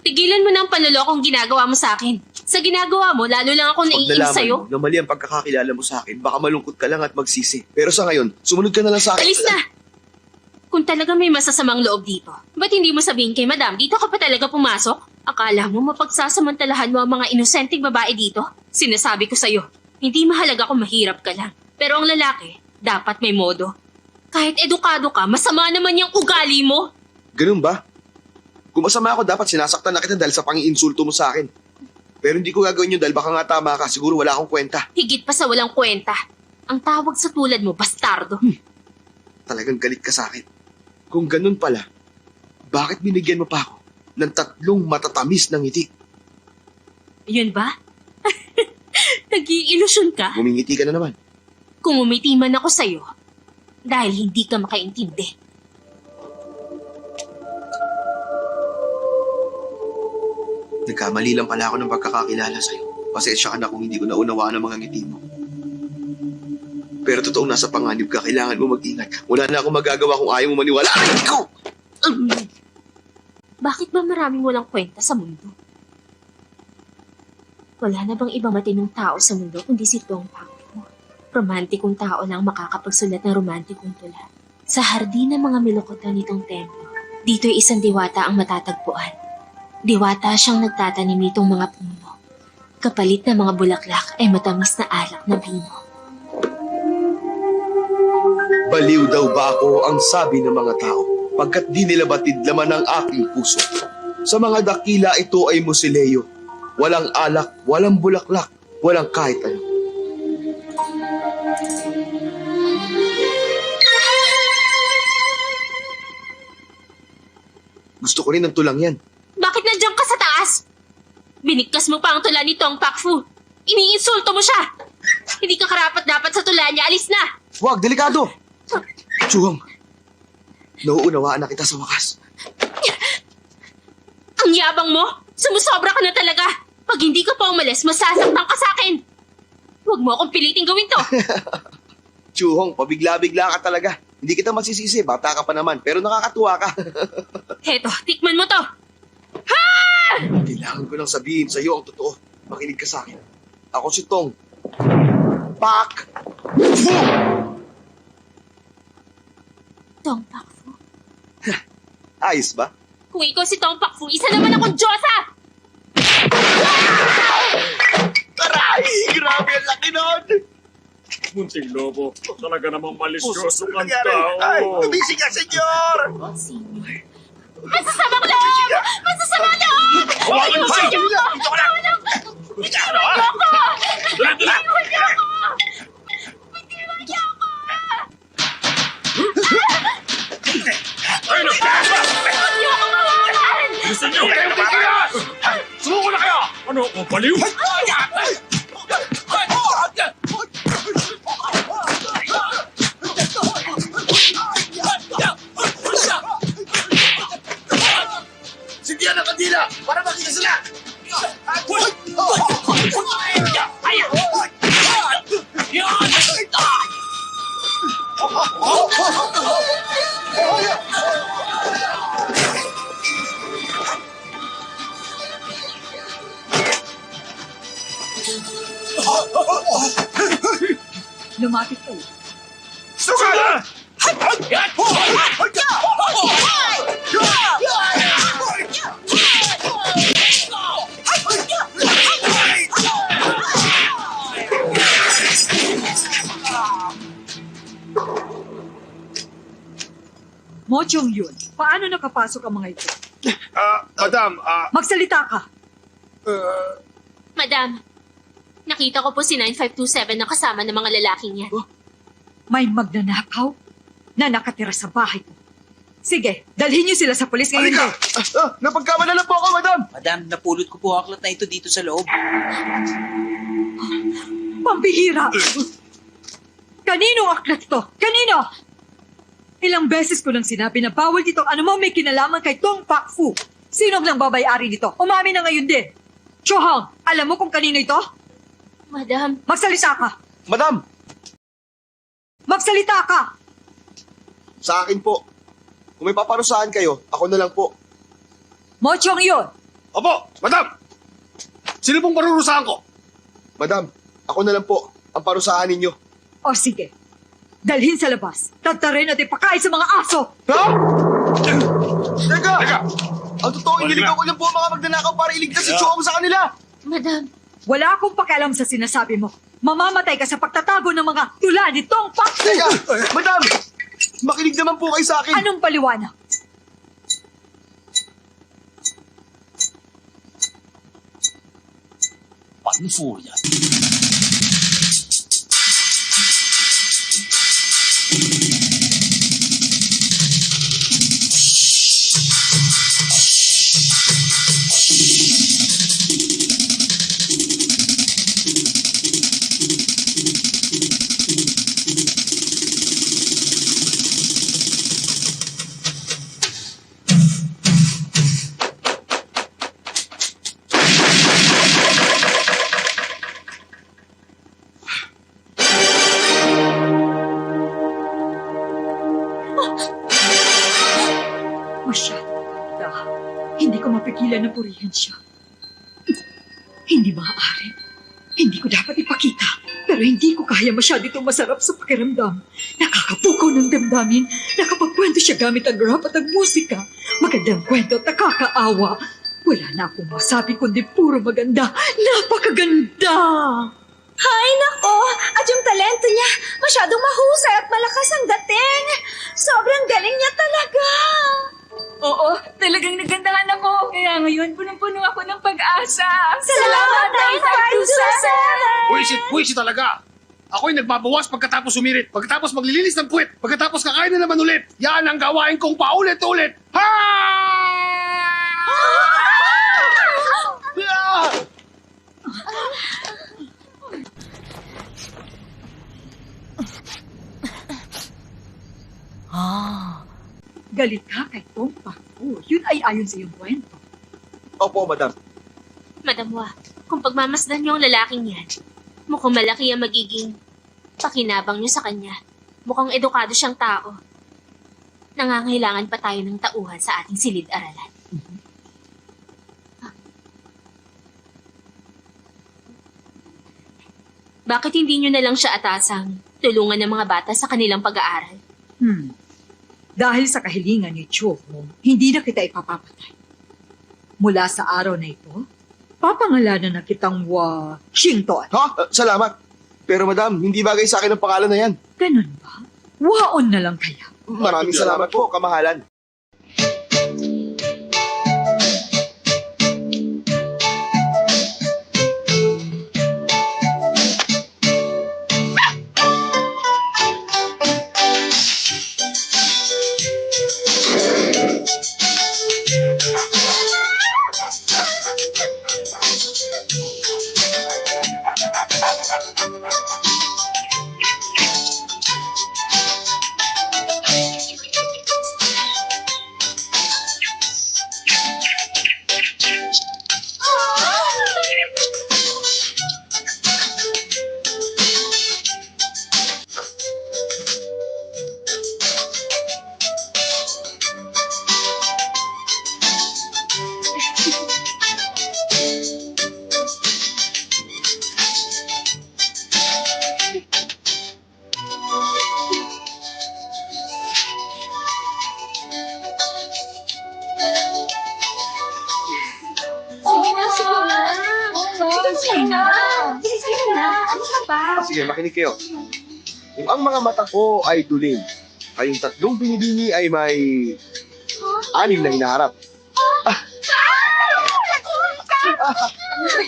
Tigilan mo na ang panlolokong ginagawa mo sa akin. Sa ginagawa mo, lalo lang ako Pag naiinis nalaman sa'yo. mo na mali ang pagkakakilala mo sa akin, baka malungkot ka lang at magsisi. Pero sa ngayon, sumunod ka na lang sa akin. Alis na! Kung talaga may masasamang loob dito, ba't hindi mo sabihin kay madam, dito ka pa talaga pumasok? Akala mo mapagsasamantalahan mo ang mga inosenteng babae dito? Sinasabi ko sa'yo, hindi mahalaga kung mahirap ka lang. Pero ang lalaki, dapat may modo. Kahit edukado ka, masama naman yung ugali mo. Ganun ba? Kung masama ako, dapat sinasaktan na kita dahil sa pang-iinsulto mo sa akin. Pero hindi ko gagawin yun dahil baka nga tama ka. Siguro wala akong kwenta. Higit pa sa walang kwenta. Ang tawag sa tulad mo, bastardo. Talagang galit ka sa akin. Kung ganun pala, bakit binigyan mo pa ako ng 3 matatamis ng ngiti? Yun ba? Nag-iilusyon ka? Ngumingiti ka na naman. Kung umiti man ako sa'yo, dahil hindi ka makaintindi. Nagkamali lang pala ako ng pagkakakilala sa'yo. Pasensya ka na kung hindi ko naunawaan ang mga ngiti mo. Pero totoong nasa panganib ka, kailangan mo mag-ingat. Wala na akong magagawa kung ayaw mo maniwala. Aray ko! Bakit ba maraming walang kwenta sa mundo? Wala na bang ibang matinong tao sa mundo kundi si Tong Pakfu? Romantikong tao lang makakapagsulat ng romantikong tula. Sa hardin ng mga milokotan nitong templo, dito'y isang diwata ang matatagpuan. Diwata siyang nagtatanim nitong mga puno. Kapalit na mga bulaklak ay matamis na alak na bino. Baliw daw ba ako ang sabi ng mga tao pagkat di nila batid laman ang aking puso. Sa mga dakila ito ay musileyo. Walang alak, walang bulaklak, walang kahit ano. Gusto ko rin ng tulang yan. Bakit nandiyan ka sa taas? Binigkas mo pa ang tula ni Tong Pakfu. Iniinsulto mo siya. Hindi ka karapat-dapat sa tula niya. Alis na! Huwag, delikado! Chuhong, nauunawaan na kita sa wakas. Ang yabang mo! Sumusobra ka na talaga! Pag hindi ka pa umalis, masasaktan ka sa akin! Huwag mo akong piliting gawin to! Chuhong, pabigla-bigla ka talaga. Hindi kita masisisi, bata ka pa naman, pero nakakatuwa ka. Heto, tikman mo to! Kailangan ko nang sabihin sa iyo ang totoo. Makinig ka sa akin. Ako si Tong. Pak! Tong Pakfu. Ayos ba? Kung ikaw si Tong Pakfu, isa naman akong Diyosa! Aray! Grabe ang laki nun! Munting lobo, talaga namang malisyoso kang Ay, tao. tumising ka, senyor! Senior. Masasamang loob! Masasamang loob! Hawakan mo siya! Dito ka na! Ika, ano ha? Dala! Ay, nagtaas ba? Gusto niyo? Sumuko na kayo! Ano, o baliw? Sindihan ang kandila para makita sila! Lumapit ka. Sugala! Mochong yun. Paano nakapasok ang mga ito? Madam, Magsalita ka. Madam, nakita ko po si 9527 na kasama ng mga lalaking yan. May magnanakaw na nakatira sa bahay ko. Sige, dalhin niyo sila sa polis ngayon. Halika! Napagkamala po ako, madam! Madam, napulot ko po ang aklat na ito dito sa loob. Pambihira! Kaninong aklat ito? Kanino? Ilang beses ko nang sinabi na bawal dito anumang may kinalaman kay Tong Pakfu. Sino ang babayari dito? Umamin na ngayon din. Chohang, alam mo kung kanino ito? Madam, Magsalita ka! Madam! Magsalita ka! Sa akin po. Kung may paparusahan kayo, ako na lang po. Mochong yun! Opo, madam! Sino pong parurusahan ko? Madam, ako na lang po ang parusahan ninyo. O sige, dalhin sa labas. Tatarin at ipakain sa mga aso! Ha? Teka! Teka! Ang totoo, iniligaw ko lang po ang mga magnanakaw para iligtas si Chuhong sa kanila. madam, Wala akong pakialam sa sinasabi mo. Mamamatay ka sa pagtatago ng mga tula ni Tong Pakfu! Teka! Madam! Makinig naman po kayo sa akin. Anong paliwanag? Panfo yan. Masyado. Hindi ko mapigilan na purihan siya. Hindi maaari. Hindi ko dapat ipakita. Pero hindi ko kaya masyado itong masarap sa pakiramdam. Nakakapukaw ng damdamin. Nakapagkwento siya gamit ang rap at ang musika. Magandang kwento at nakakaawa. Wala na akong masabi kundi puro maganda. Napakaganda! Hay nako! At yung talento niya, masyadong mahusay at malakas ang dating. Sobrang galing niya talaga. Oo, talagang nagandahan ako. Kaya ngayon, punong-puno ako ng pag-asa. Salamat, Tay Susan! Buwisit talaga! Ako'y nagbabawas pagkatapos sumirit, pagkatapos maglilinis ng puwet, pagkatapos kakain na naman ulit. Yan ang gawain kong paulit-ulit. Ha! Galit ka kay Tong Pakfu. Yun ay ayon sa iyong kwento. Opo, madam. Madam Wa, kung pagmamasdan niyo ang lalaking yan, mukhang malaki ang magiging pakinabang niyo sa kanya. Mukhang edukado siyang tao. Nangangailangan pa tayo ng tauhan sa ating silid-aralan. Bakit hindi niyo na lang siya atasang tulungan ng mga bata sa kanilang pag-aaral? Dahil sa kahilingan ni Cho, hindi na kita ipapapatay. Mula sa araw na ito, papangalanan na kitang Wa Xington. Ha? Salamat. Pero madam, hindi bagay sa akin ang pangalan na yan. Ganun ba? Waon na lang kaya. Maraming salamat po, kamahalan. Sige, makinig kayo. Kung ang mga mata ko ay duling, kayong tatlong binibini ay may 6 na hinaharap.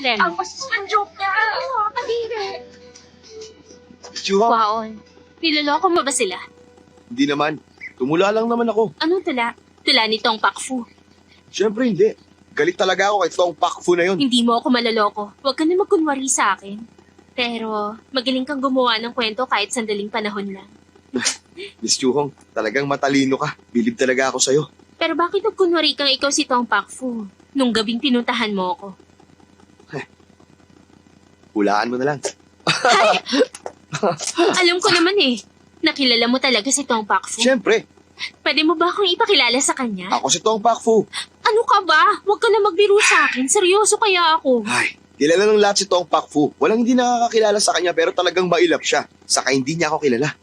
Ang masasang joke niya. Kadiri. Chuha, Waon, niloloko mo ba sila? hindi naman. Tumula lang naman ako. Anong tula? Tula ni Tong Pakfu. Siyempre hindi. Galit talaga ako kay Tong Pakfu na yun. Hindi mo ako maloloko. Huwag ka na magkunwari sa akin. Pero magaling kang gumawa ng kwento kahit sandaling panahon lang. Miss Chuhong, talagang matalino ka. Bilib talaga ako sa'yo. Pero bakit nagkunwari kang ikaw si Tong Pakfu nung gabing pinuntahan mo ako? Hulaan mo na lang. Alam ko naman eh. Nakilala mo talaga si Tong Pakfu. Siyempre, Pwede mo ba akong ipakilala sa kanya? ako si Tong Pakfu. Ano ka ba? Huwag ka na magbiro sa akin. Seryoso kaya ako. Ay, kilala ng lahat si Tong Pakfu. Walang hindi nakakakilala sa kanya pero talagang mailap siya. Saka hindi niya ako kilala.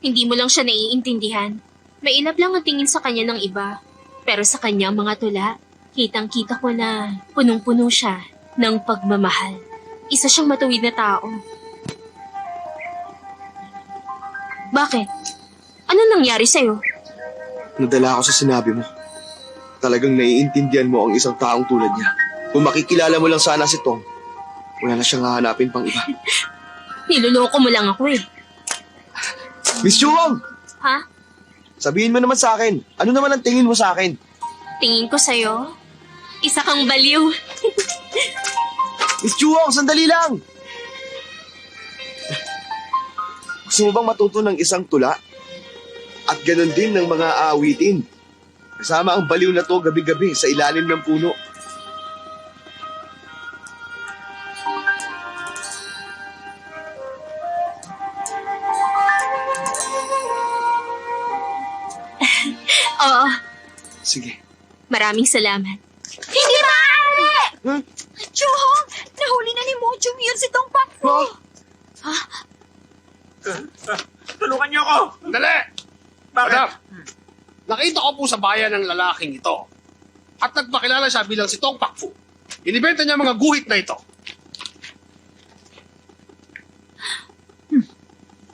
Hindi mo lang siya naiintindihan. Mailap lang ang tingin sa kanya ng iba. Pero sa kanya mga tula, kitang-kita ko na punong-puno siya ng pagmamahal. Isa siyang matuwid na tao. Bakit? Ano nangyari sa'yo? Nadala ako sa sinabi mo. Talagang naiintindihan mo ang isang taong tulad niya. Kung makikilala mo lang sana si Tong, wala na siyang hahanapin pang iba. Niloloko mo lang ako eh. Miss Chuhong! Ha? Sabihin mo naman sa akin, ano naman ang tingin mo sa akin? Tingin ko sa'yo, isa kang baliw. Miss Chuhong, sandali lang! Gusto mo bang matuto ng isang tula? At ganun din ng mga aawitin. Kasama ang baliw na to gabi-gabi sa ilalim ng puno. Oo, Sige. Maraming salamat. Hindi maaari! Chuhong, nahuli na ni Mochong yun si Tong Pakfu. Tulungan niyo ako! Dali! Bakit? Madam, nakita ko po sa bayan ng lalaking ito at nagpakilala siya bilang si Tong Pakfu. Inibenta niya mga guhit na ito.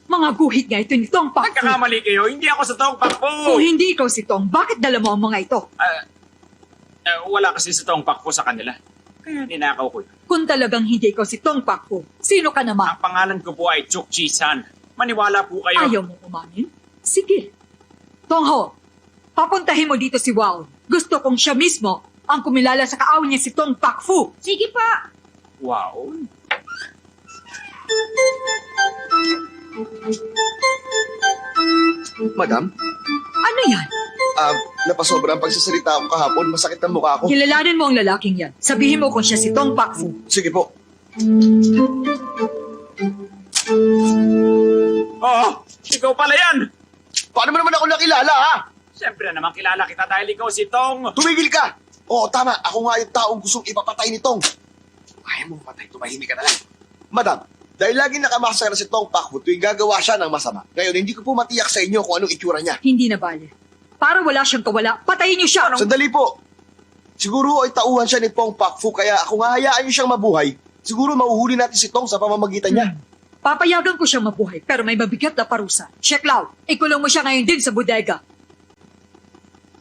Mga guhit nga ito ni Tong Pakfu. Nagkakamali kayo, hindi ako sa Tong Pakfu! Kung hindi ikaw si Tong, bakit dala mo ang mga ito? Wala kasi sa Tong Pakfu sa kanila. Kaya ninakaw ko yun. Kung talagang hindi ikaw si Tong Pakfu, sino ka naman? Ang pangalan ko po ay Chuk Chi-san. Maniwala po kayo. Ayaw mo umamin? Sige. Tongho, papuntahin mo dito si Wow. Gusto kong siya mismo ang kumilala sa kaaw niya si Tong Pakfu. Sige pa. Wow. Madam, Ano yan? napasobra ang pagsasalita ko kahapon. Masakit ang mukha ko. Kilalanin mo ang lalaking yan. Sabihin mo kung siya si Tong Pakfu. Sige po. Oo, ikaw pala yan. Paano mo naman ako nakilala, ha? Siyempre naman kilala kita dahil ikaw si Tong. Tumigil ka! Oo, tama. Ako nga yung taong gustong ipapatay ni Tong. Ayaw mong patay, tumahimik ka na lang. Madam, dahil lagi nakamasara si Tong Pakfu tuwing gagawa siya ng masama. Ngayon, hindi ko po matiyak sa inyo kung anong itsura niya. Hindi na bale. Para wala siyang kawala, patayin niyo siya. Sandali po. Siguro ay tauhan siya ni Tong Pakfu, kaya kung hahayaan niyo siyang mabuhay, siguro mauhuli natin si Tong sa pamamagitan niya. Papayagan ko siyang mabuhay, pero may mabigat na parusa. Sheklaw, ikulong mo siya ngayon din sa bodega.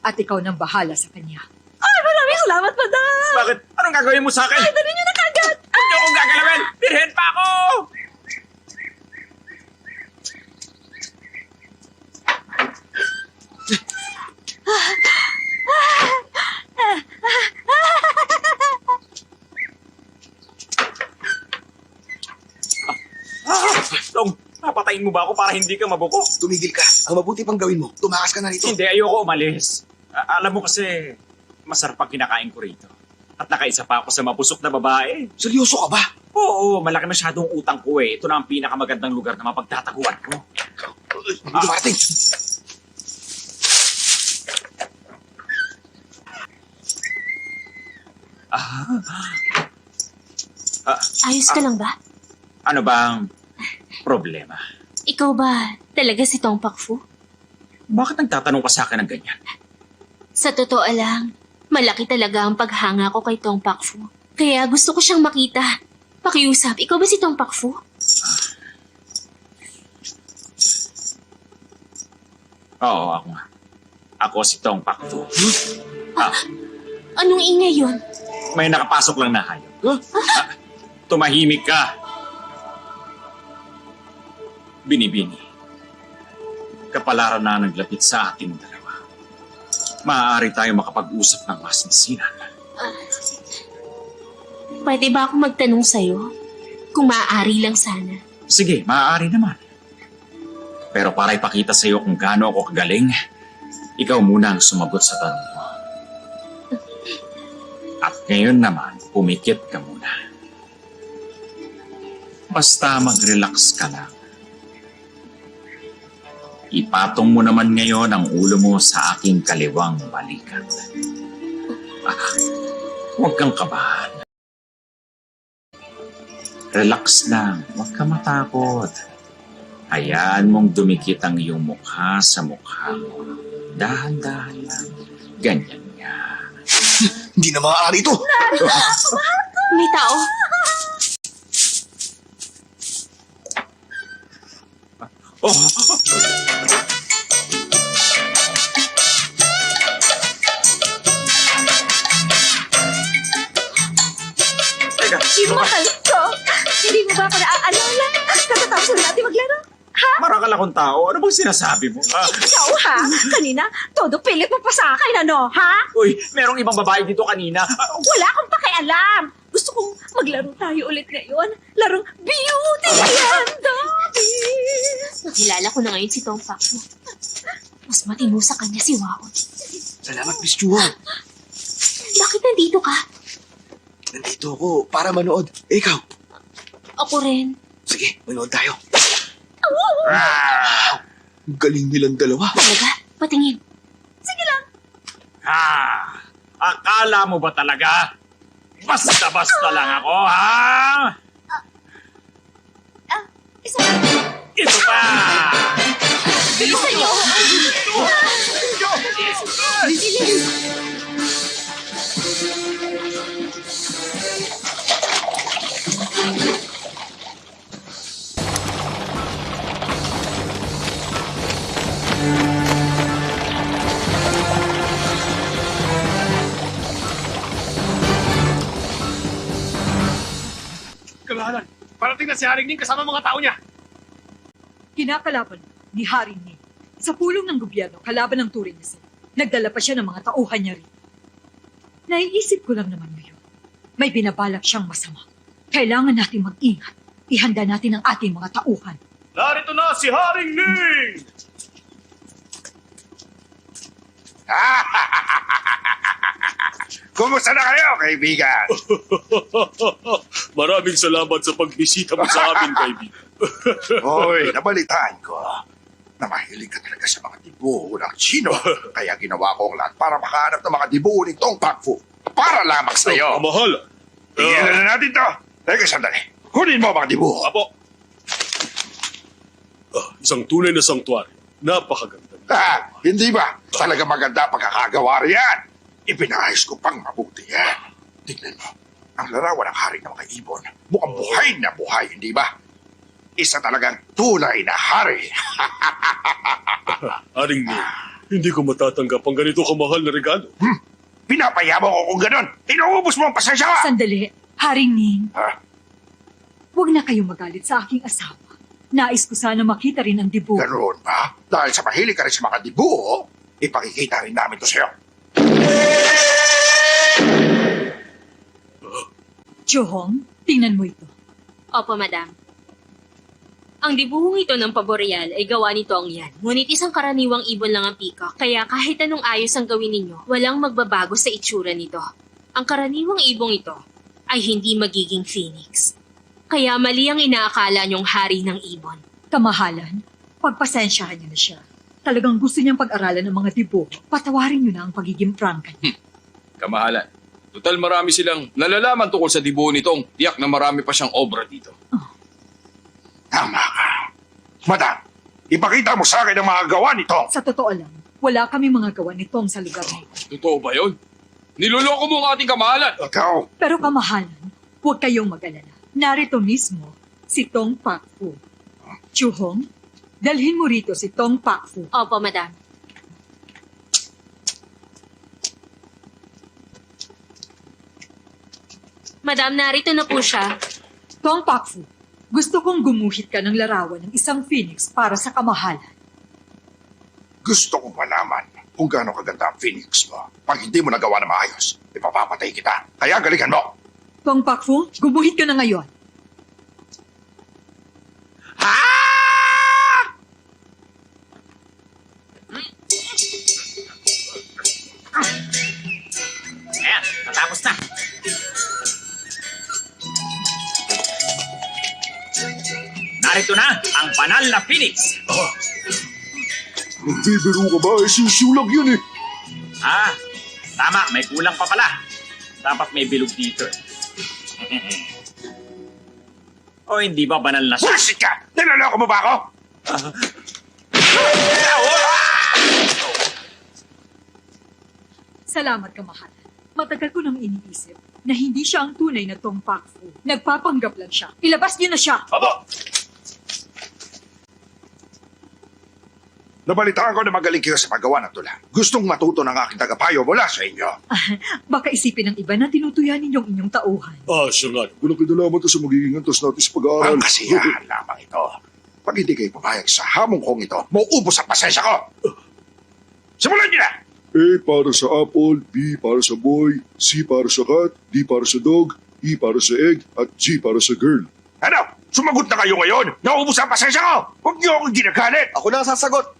At ikaw nang bahala sa kanya. Ay, maraming salamat, madam! Bakit? Anong gagawin mo sa akin? Ay, dali niyo na kagad! Huwag niyo akong gagalawin! Birhen pa ako! Tong, papatayin mo ba ako para hindi ka mabuko? Tumigil ka. Ang mabuti pang gawin mo, tumakas ka na rito. Hindi, ayoko umalis. Alam mo kasi, masarap ang kinakain ko rito. At nakaisa pa ako sa mapusok na babae. Seryoso ka ba? Oo, malaki masyadong utang ko eh. Ito na ang pinakamagandang lugar na mapagtataguan ko. Hindi dumarating. Ayos ka lang ba? Ano bang problema? Ikaw ba talaga si Tong Pakfu? Bakit nagtatanong ka sa akin ng ganyan? Sa totoo lang, malaki talaga ang paghanga ko kay Tong Pakfu. Kaya gusto ko siyang makita. Pakiusap, ikaw ba si Tong Pakfu? Oo, ako nga. Ako si Tong Pakfu. Anong ingay yun? May nakapasok lang na hayop. Tumahimik ka. Binibini. Kapalaran na naglapit sa ating dalawa. Maaari tayo makapag-usap ng mas masinan. Pwede ba akong magtanong sa'yo? Kung maaari lang sana. Sige, maaari naman. Pero para ipakita sa'yo kung gaano ako kagaling, ikaw muna ang sumagot sa tanong mo. At ngayon naman, pumikit ka muna. Basta mag-relax ka lang. Ipatong mo naman ngayon ang ulo mo sa aking kaliwang balikat. Huwag kang kabahan. Relax lang, huwag ka matakot. Hayaan mong dumikit ang iyong mukha sa mukha mo. Dahan-dahan lang. Ganyan nga. Hindi na maaari ito. May tao. Oh! Teka, sino ka? Mahal ko. Hindi mo ba ako naaalala? Katatapos na natin maglaro. Marakal akong tao. Ano bang sinasabi mo? Ikaw ha? Kanina, todo pilit mo pa sa akin, ano? Ha? Uy, merong ibang babae dito kanina. Wala akong pakialam. Gusto kong maglaro tayo ulit ngayon. Larong beauty and the beast. Nakilala ko na ngayon si Tong Pakfu. Mas matino sa kanya si Wow. Salamat, Miss Chuha. Bakit nandito ka? Nandito ako para manood. Ikaw. Ako rin. Sige, manood tayo. Ang galing nilang dalawa. Talaga? Patingin. Sige lang. Ah! Akala mo ba talaga? Basta-basta lang ako, ha? Ito pa! Bilisan niyo! Kamahalan, parating na si Haring Ning kasama mga tao niya. Kinakalaban ni Haring Ning sa pulong ng gobyerno kalaban ng Turing na sila. Nagdala pa siya ng mga tauhan niya rin. Naiisip ko lang naman ngayon, may binabalak siyang masama. Kailangan natin mag-ingat. Ihanda natin ang ating mga tauhan. Narito na si Haring Ning! Kumusta na kayo, kaibigan? Maraming salamat sa pagbisita mo sa amin, kaibigan. Hoy, nabalitaan ko na mahilig ka talaga sa mga dibuho ng Chino. Kaya ginawa ko ang lahat para makahanap ng mga dibuho ni Tong Pakfu. Para lamang sa iyo. Kamahalan. Tigilan na natin to. Teka, sandali. Kunin mo ang mga dibuho. Apo. Isang tunay na sangtuary. Napakaganda. Hindi ba? Talaga maganda pagkakagawa riyan. Ipinahayos ko pang mabuti yan. Tignan mo. Ang larawan ng hari ng mga ibon. Mukhang buhay na buhay, hindi ba? Isa talagang tunay na hari. Haring Ning, hindi ko matatanggap ang ganito kamahal na regalo. Pinapaya mo ko kung ganon. Inuubos mo ang pasensya ka. Sandali, Haring Ning, Ha? huwag na kayong magalit sa aking asawa. Nais ko sana makita rin ang dibuho. Ganoon ba? Dahil sa mahilig ka rin sa mga dibuho, ipakikita rin namin to sa'yo. Johong, tingnan mo ito. Opo, madam. Ang dibuhong ito ng paboreal ay gawa ni Tong Yan. Ngunit isang karaniwang ibon lang ang peacock, kaya kahit anong ayos ang gawin ninyo, walang magbabago sa itsura nito. Ang karaniwang ibong ito ay hindi magiging phoenix. Kaya mali ang inaakala niyong hari ng ibon. Kamahalan, pagpasensyahan niyo na siya. Talagang gusto niyang pag-aralan ng mga dibuho. Patawarin niyo na ang pagiging prangka niya. Kamahalan. Total marami silang nalalaman tungkol sa dibuho nitong tiyak na marami pa siyang obra dito. Tama ka. Madam, ipakita mo sa akin ang mga gawa nito. Sa totoo lang, wala kami mga gawa nitong sa lugar na ito. Totoo ba yun? Niloloko mo ang ating kamahalan. Ikaw, Pero kamahalan, huwag kayong mag-alala. Narito mismo si Tong Pakfu. Chuhong, dalhin mo rito si Tong Pakfu. Opo, madam. Madam, narito na po siya. Tong Pakfu, gusto kong gumuhit ka ng larawan ng isang phoenix para sa kamahalan. gusto kong malaman kung gaano kaganda ang Phoenix mo. Pag hindi mo nagawa na maayos, ipapapatay kita. Kaya galingan mo. Tong Pakfu, gumuhit ka na ngayon. Ayan, natapos na. Narito na ang banal na Phoenix. Bibiro ka ba? Sisulag yun eh. Tama, may kulang pa pala. Dapat may bilog dito. O hindi ba banal na siya? Bullshit ka! Niloloko mo ba ako? Salamat, kamahalan. Matagal ko nang iniisip na hindi siya ang tunay na Tong Pakfu. Nagpapanggap lang siya. Ilabas niyo na siya! Abo! Nabalitaan ko na magaling kayo sa paggawa ng tula. Gustong matuto ng aking tagapayo mula sa inyo. Baka isipin ng iba na tinutuyan ninyong inyong tauhan. Siya nga. Walang kinalaman to sa magiging antos natin sa pag-aaral. Ang kasiyahan lamang ito. Pag hindi kayo pumayag sa hamong kong ito, mauubos ang pasensya ko. Simulan niyo na! A para sa apple, B para sa boy, C para sa cat, D para sa dog, E para sa egg, at G para sa girl. Ano? Sumagot na kayo ngayon! Nauubos ang pasensya ko! Huwag niyo akong ginagalit! Ako na ang sasagot.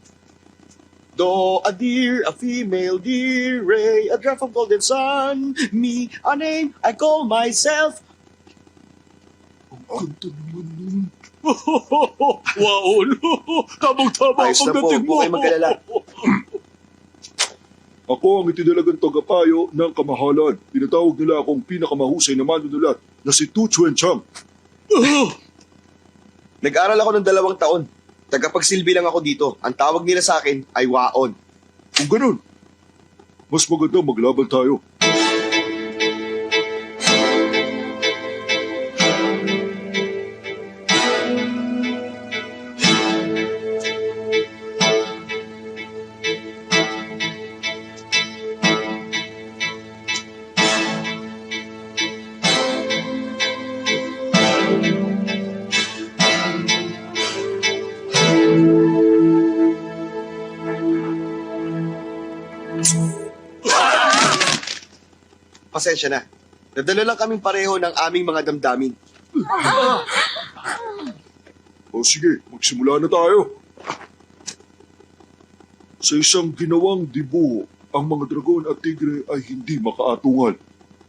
Do, a deer, a female deer, Ray, a drop of golden sun, me, a name, I call myself. Ang ganda naman nun. Wow, no. Tamang-tama Ayos ang na po, dating mo. huwag kayo mag-alala. Ako ang itinalagang tagapayo ng kamahalan. Tinatawag nila akong pinakamahusay na manunulat na si Tu Chuen Chang. Nag-aral ako ng 2 taon. Tagapagsilbi lang ako dito. Ang tawag nila sa akin ay Waon. Kung ganun, mas maganda maglaban tayo. Pasensya na. Nadala lang kaming pareho ng aming mga damdamin. O sige, magsimula na tayo. Sa isang ginawang dibuho, ang mga dragon at tigre ay hindi makaatungal.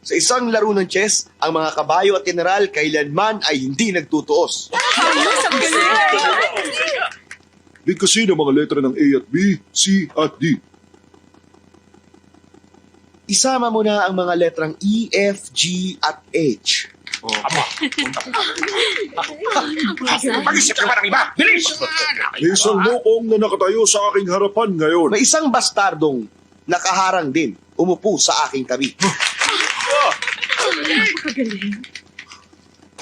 Sa isang laro ng chess, ang mga kabayo at general kailanman ay hindi nagtutuos. Bigkasin ang mga letra ng A at B, C at D. Isama mo na ang mga letrang E, F, G at H. Mag-isip ka ba ng iba? Bilis! May isang mokong na nakatayo sa aking harapan ngayon. May isang bastardong nakaharang din umupo sa aking tabi.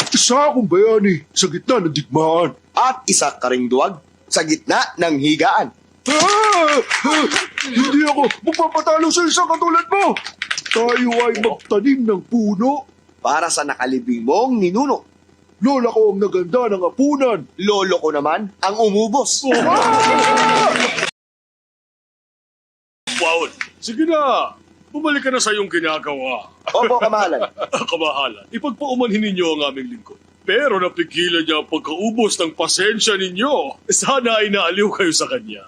Isa akong bayani sa gitna ng digmaan. At isa ka ring duwag sa gitna ng higaan. Hindi ako magpapatalo sa isang katulad mo. Tayo ay magtanim ng puno. Para sa nakalibing mong ninuno. Lola ko ang naganda ng apunan. Lolo ko naman ang umubos. Wow, sige na. Bumalik ka na sa iyong ginagawa. Opo, kamahalan. Kamahalan, ipagpaumanhin ninyo ang aming lingkod. Pero napigilan niya ang pagkaubos ng pasensya ninyo. Sana ay naaliw kayo sa kanya.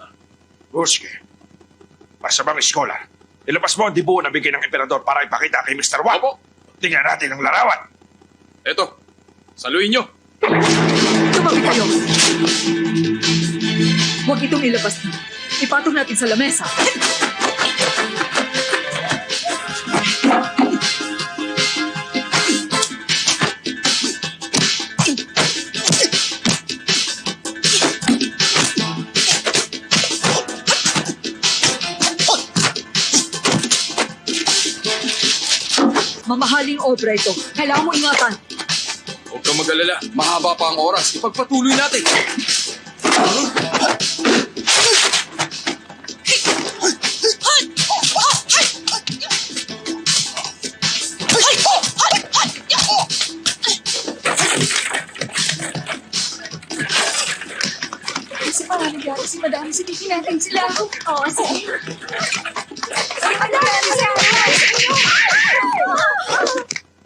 O sige. Masamang scholar. Ilabas mo ang dibuho na bigay ng emperador para ipakita kay Mr. Wang. Opo. Tingnan natin ang larawan. Eto, saluhin nyo. Tumabi kayo. Huwag itong ilabas na. Ipatong natin sa lamesa. Mamahaling obra ito. Kailangan mo ingatan. Huwag kang mag-alala. Mahaba pa ang oras. Ipagpatuloy natin. Kasi parang nangyari si Madami. Sige natin sila. Oo, sige.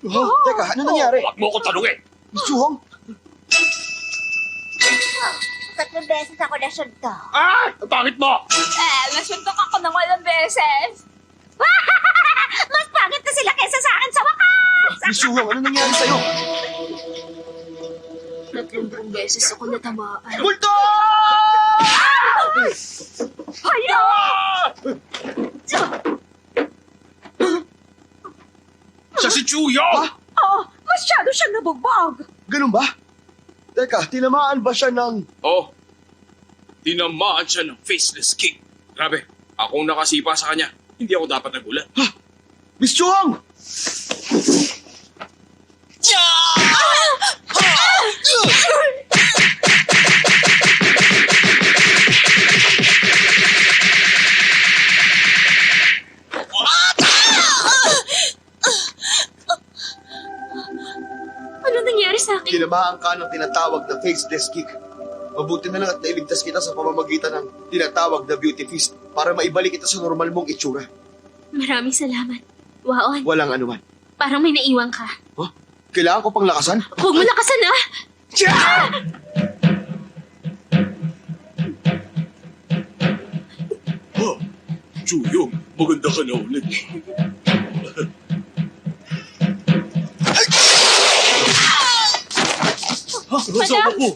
Teka, ano nangyari? Huwag mo akong tanungin. Miss Chuhong? 3 beses ako nasunto. Ah! Bakit mo? Nasuntok ako ng 8 beses. Mas pangit na sila kaysa sa akin sa wakas! Miss Chuhong, ano nangyari sa'yo? 3 beses ako natamaan. Multo! Siya si Chuyo! Oh, masyado siyang nabugbog. Ganun ba? Teka, tinamaan ba siya ng... Oh, tinamaan siya ng faceless king. Grabe, akong nakasipa sa kanya. Hindi ako dapat nagulat. Miss Chuhong! Ano nangyari sa akin? Tinamaan ka ng tinatawag na faceless kick. Mabuti na lang at nailigtas kita sa pamamagitan ng tinatawag na beauty feast para maibalik kita sa normal mong itsura. Maraming salamat. Waon, Walang anuman. parang may naiwan ka. Huh? Kailangan ko pang lakasan? Huwag mo lakasan ah! Chuyo, maganda ka na ulit. Nasaan ako?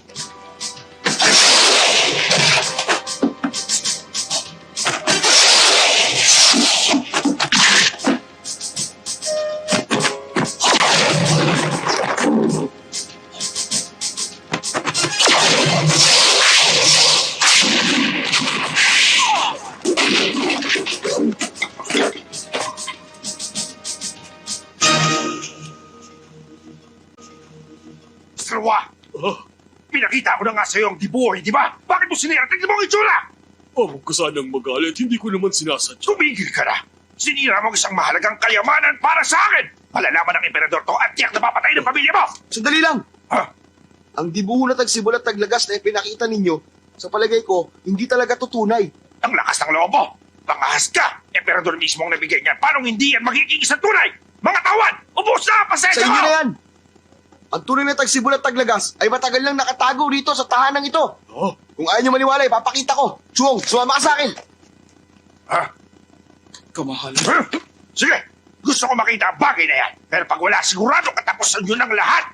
Pinakita ko na nga sa'yo ang dibuho, di ba? Bakit mo sinira? Tignan mo ang itsura! Huwag ka sanang magalit. Hindi ko naman sinasadya. Tumigil ka na! Sinira mo ang isang mahalagang kayamanan para sa akin! Malalaman ng emperador to at tiyak na papatay ng pamilya mo! Sandali lang! Ha? Ang dibuho na tagsibol at taglagas na ipinakita ninyo, sa palagay ko, hindi talaga tutunay. Ang lakas ng loob mo! Pangahas ka! Emperador mismo ang nabigay niyan. Paano hindi yan magiging isang tunay? Mga tawad! Ubus na! Sa Pasensya inyo mo! na yan! Ang tunay na tagsibol at taglagas ay matagal nang nakatago rito sa tahanang ito. Oh, Kung ayaw nyo maniwala, ipapakita ko. Chuong, sumama ka sa akin. Ha? Kamahalan. Huh? Sige! Gusto ko makita ang bagay na yan. Pero pag wala, sigurado katapusan yun ng lahat!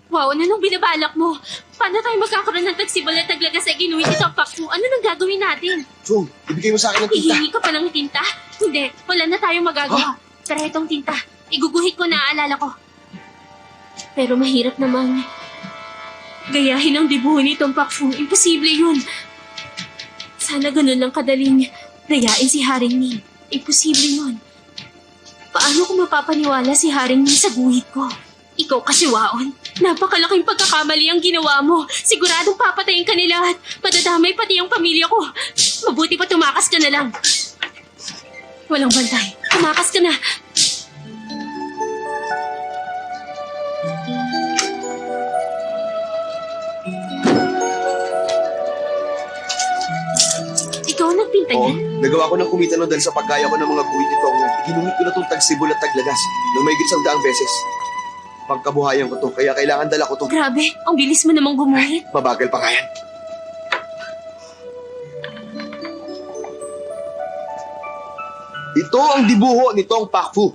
Wow, ano nung binabalak mo? Paano tayo magkakaroon ng tagsibol at taglagas sa ginuwi ni Pakfu? Ano nang gagawin natin? Chuong, ibigay mo sa akin ng tinta. Hihingi ka pa ng tinta? Hindi, wala na tayong magagawa. Tara itong tinta. Iguguhit ko na aalala ko. Pero mahirap namang gayahin ang dibuho ni Pakfu. Imposible yun. Sana ganun lang kadaling gayain si Haring Ning. Imposible yun. Paano ko mapapaniwala si Haring Ning sa guhit ko? Ikaw kasi, Waon. Napakalaking pagkakamali ang ginawa mo. Siguradong papatayin ka nila at madadamay pati ang pamilya ko. Mabuti pa tumakas ka na lang. Walang bantay. Tumakas ka na. Ikaw ang nagpinta Oo, niyan? nagawa ko ng kumita no dahil sa paggaya ko ng mga guhit nito. Ginungit ko na itong tagsibol at taglagas nang may 100 beses. Pagkabuhayan ko to, kaya kailangan dala ko to. Grabe, ang bilis mo namang gumuhit. Mabagal pa nga yan. Ito ang dibuho nitong Pakfu.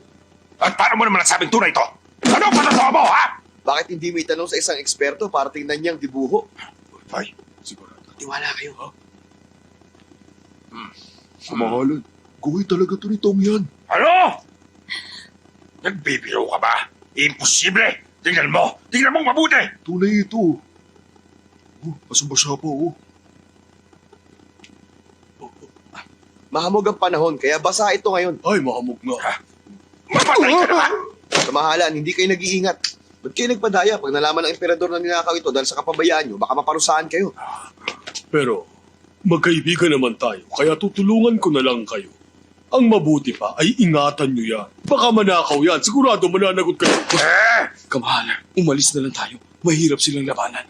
At paano mo naman nasabing tunay to? Ano pa totoo mo, ha? Bakit hindi mo itanong sa isang eksperto para tingnan niyang dibuho? Ay, sigurado. Tiwala kayo. Kamahalan, guhit talaga to ni Tong yan. Ano? Nagbibiro ka ba? Imposible! Tingnan mo! Tingnan mong mabuti! Tunay ito. Basang-basa pa, oh. Mahamog ang panahon, kaya basa ito ngayon. ay, mahamog nga. Mapatay ka na ba? Kamahalan, hindi kayo nag-iingat. Ba't kayo nagpadaya pag nalaman ng emperador na ninakaw ito dahil sa kapabayaan nyo, baka maparusahan kayo. Pero, magkaibigan naman tayo, kaya tutulungan ko na lang kayo. Ang mabuti pa ay ingatan nyo yan. Baka manakaw yan, sigurado mananagot kayo. Kamahalan, umalis na lang tayo. Mahirap silang labanan.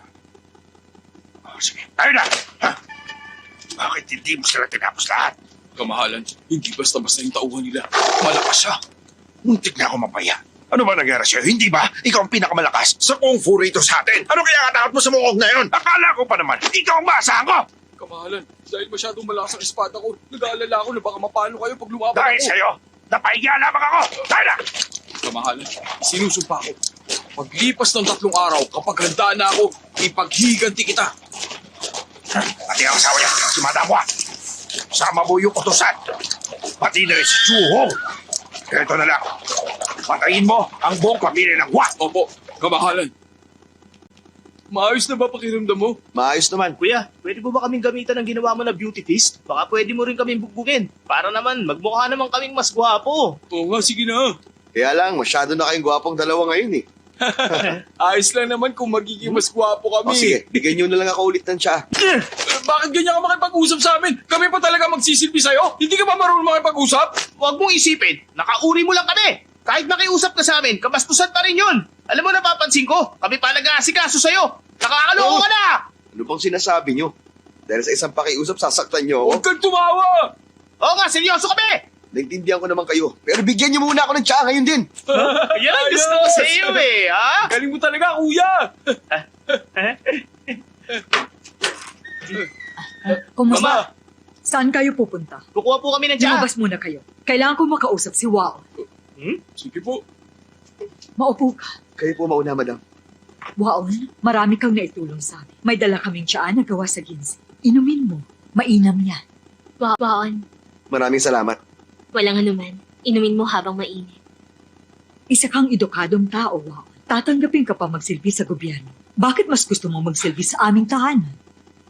Oh, sige, tayo na! Ha? Bakit hindi mo sila tinapos lahat? Kamahalan, hindi basta-basta yung tauhan nila. Malakas siya. Muntik na ako mapaya. Ano ba nangyari sa'yo? Hindi ba? Ikaw ang pinakamalakas sa kung fu rito sa atin. Ano kaya katakot mo sa mukog na yun? Akala ko pa naman, ikaw ang maasahan ko! Kamahalan, dahil masyadong malakas ang espada ko, nag-aalala ako na baka mapano kayo pag lumaban Dahil ako. sa'yo, napahiya lamang ako! Tayo na! Kamahalan, sinusumpa ko. Paglipas ng 3 araw, kapag handa na ako, ipaghiganti kita. Pati ang asawa niya, si Madam Wa. Sama mo yung utosan. Pati na rin si Chuhong. Ito na lang. Patayin mo ang buong pamilya ng Wa. Opo, kamahalan. Maayos na ba pakiramdam mo? Maayos naman. Kuya, pwede po ba kaming gamitan ng ginawa mo na beauty feast? Baka pwede mo rin kaming bugbugin. Para naman, magmukha naman kaming mas gwapo. Oo nga, sige na. Kaya lang, masyado na kayong gwapong dalawa ngayon eh. Ayos lang naman kung magiging mas gwapo kami. O sige, bigyan nyo na lang ako ulit ng tsa. Bakit ganyan ka makipag-usap sa amin? Kami pa talaga magsisilbi sa'yo? Hindi ka ba marunong makipag-usap? Huwag mong isipin, nakauri mo lang kami. Kahit makiusap ka sa amin, kabastusan pa rin yun. Alam mo, napapansin ko, kami pa nag-aasikaso sa'yo. Nakakaloko ka na! Ano bang sinasabi nyo? Dahil sa isang pakiusap, sasaktan nyo ako? Huwag kang tumawa! Oo nga, seryoso kami! Naintindihan ko naman kayo. Pero bigyan nyo muna ako ng tsa ngayon din. Yan ang gusto ko sa iyo eh, ha? Galing mo talaga, kuya! Kumusta? Saan kayo pupunta? Kukuha po kami ng tsa. Lumabas muna kayo. Kailangan ko makausap si Wao. Sige po. Maupo ka. Kayo po mauna, madam. Waon, marami kang naitulong sa amin. May dala kaming tiyaan na gawa sa ginsi. Inumin mo. Mainam yan. Waon, Maraming salamat. walang anuman. Inumin mo habang mainit. Isa kang edukadong tao, Waon. Tatanggapin ka pa magsilbi sa gobyerno. Bakit mas gusto mong magsilbi sa aming tahanan?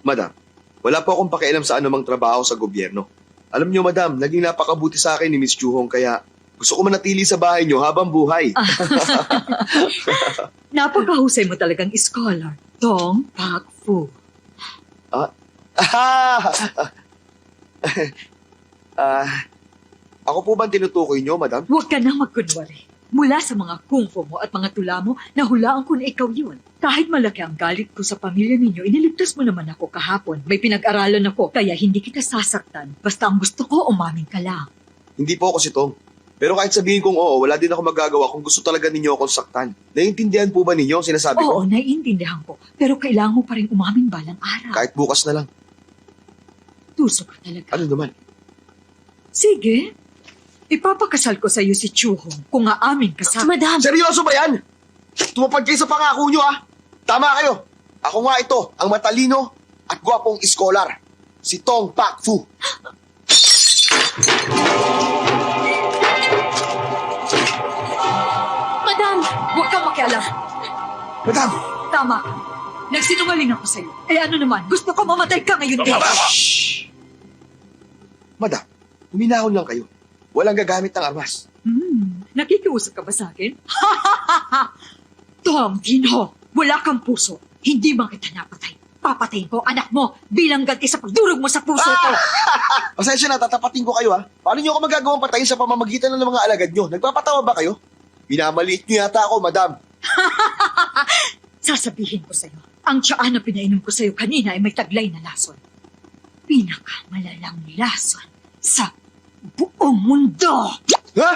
Madam, wala po akong pakialam sa anumang trabaho sa gobyerno. Alam nyo, madam, naging napakabuti sa akin ni Miss Chuhong kaya Gusto ko manatili sa bahay nyo habang buhay. Napakahusay mo talagang scholar. Tong Pak Fu. Ako po ba tinutukoy nyo, madam? Huwag ka nang magkunwari. Mula sa mga kung fu mo at mga tula mo, nahulaan ko na ikaw yun. Kahit malaki ang galit ko sa pamilya ninyo, iniligtas mo naman ako kahapon. May pinag-aralan ako, kaya hindi kita sasaktan. Basta ang gusto ko, umamin ka lang. Hindi po ako si Tong. Pero kahit sabihin kong oo, wala din ako magagawa kung gusto talaga ninyo akong saktan. Naiintindihan po ba ninyo ang sinasabi ko? Oo, naiintindihan ko. Pero kailangan mo pa rin umamin balang araw. Kahit bukas na lang. Tuso ka talaga. Ano naman? Sige. Ipapakasal ko sa iyo si Chuhong kung aamin ka sa... Madam! Seryoso ba yan? Tumapad kayo sa pangako nyo, ah! Tama kayo! Ako nga ito, ang matalino at gwapong iskolar. Si Tong Pak Fu. Madam! Huwag kang makialam. Madam! Tama ka. Nagsinungaling ako sa iyo. Eh ano naman, gusto ko mamatay ka ngayon din. Madam, huminahon lang kayo. Walang gagamit ng armas. Nakikiusap ka ba sa akin? Tom Tinho, wala kang puso. Hindi man kita napatay. Papatayin ko anak mo bilang ganti sa pagdurog mo sa puso ko. Pasensya na, tatapatin ko kayo, ha? Paano nyo ako magagawang patayin sa pamamagitan ng mga alagad nyo? Nagpapatawa ba kayo? Pinamaliit nyo yata ako, madam. Sasabihin ko sa iyo, ang tiyaan na pinainom ko sa iyo kanina ay may taglay na lason. Pinakamalalang lason sa buong mundo. Ha?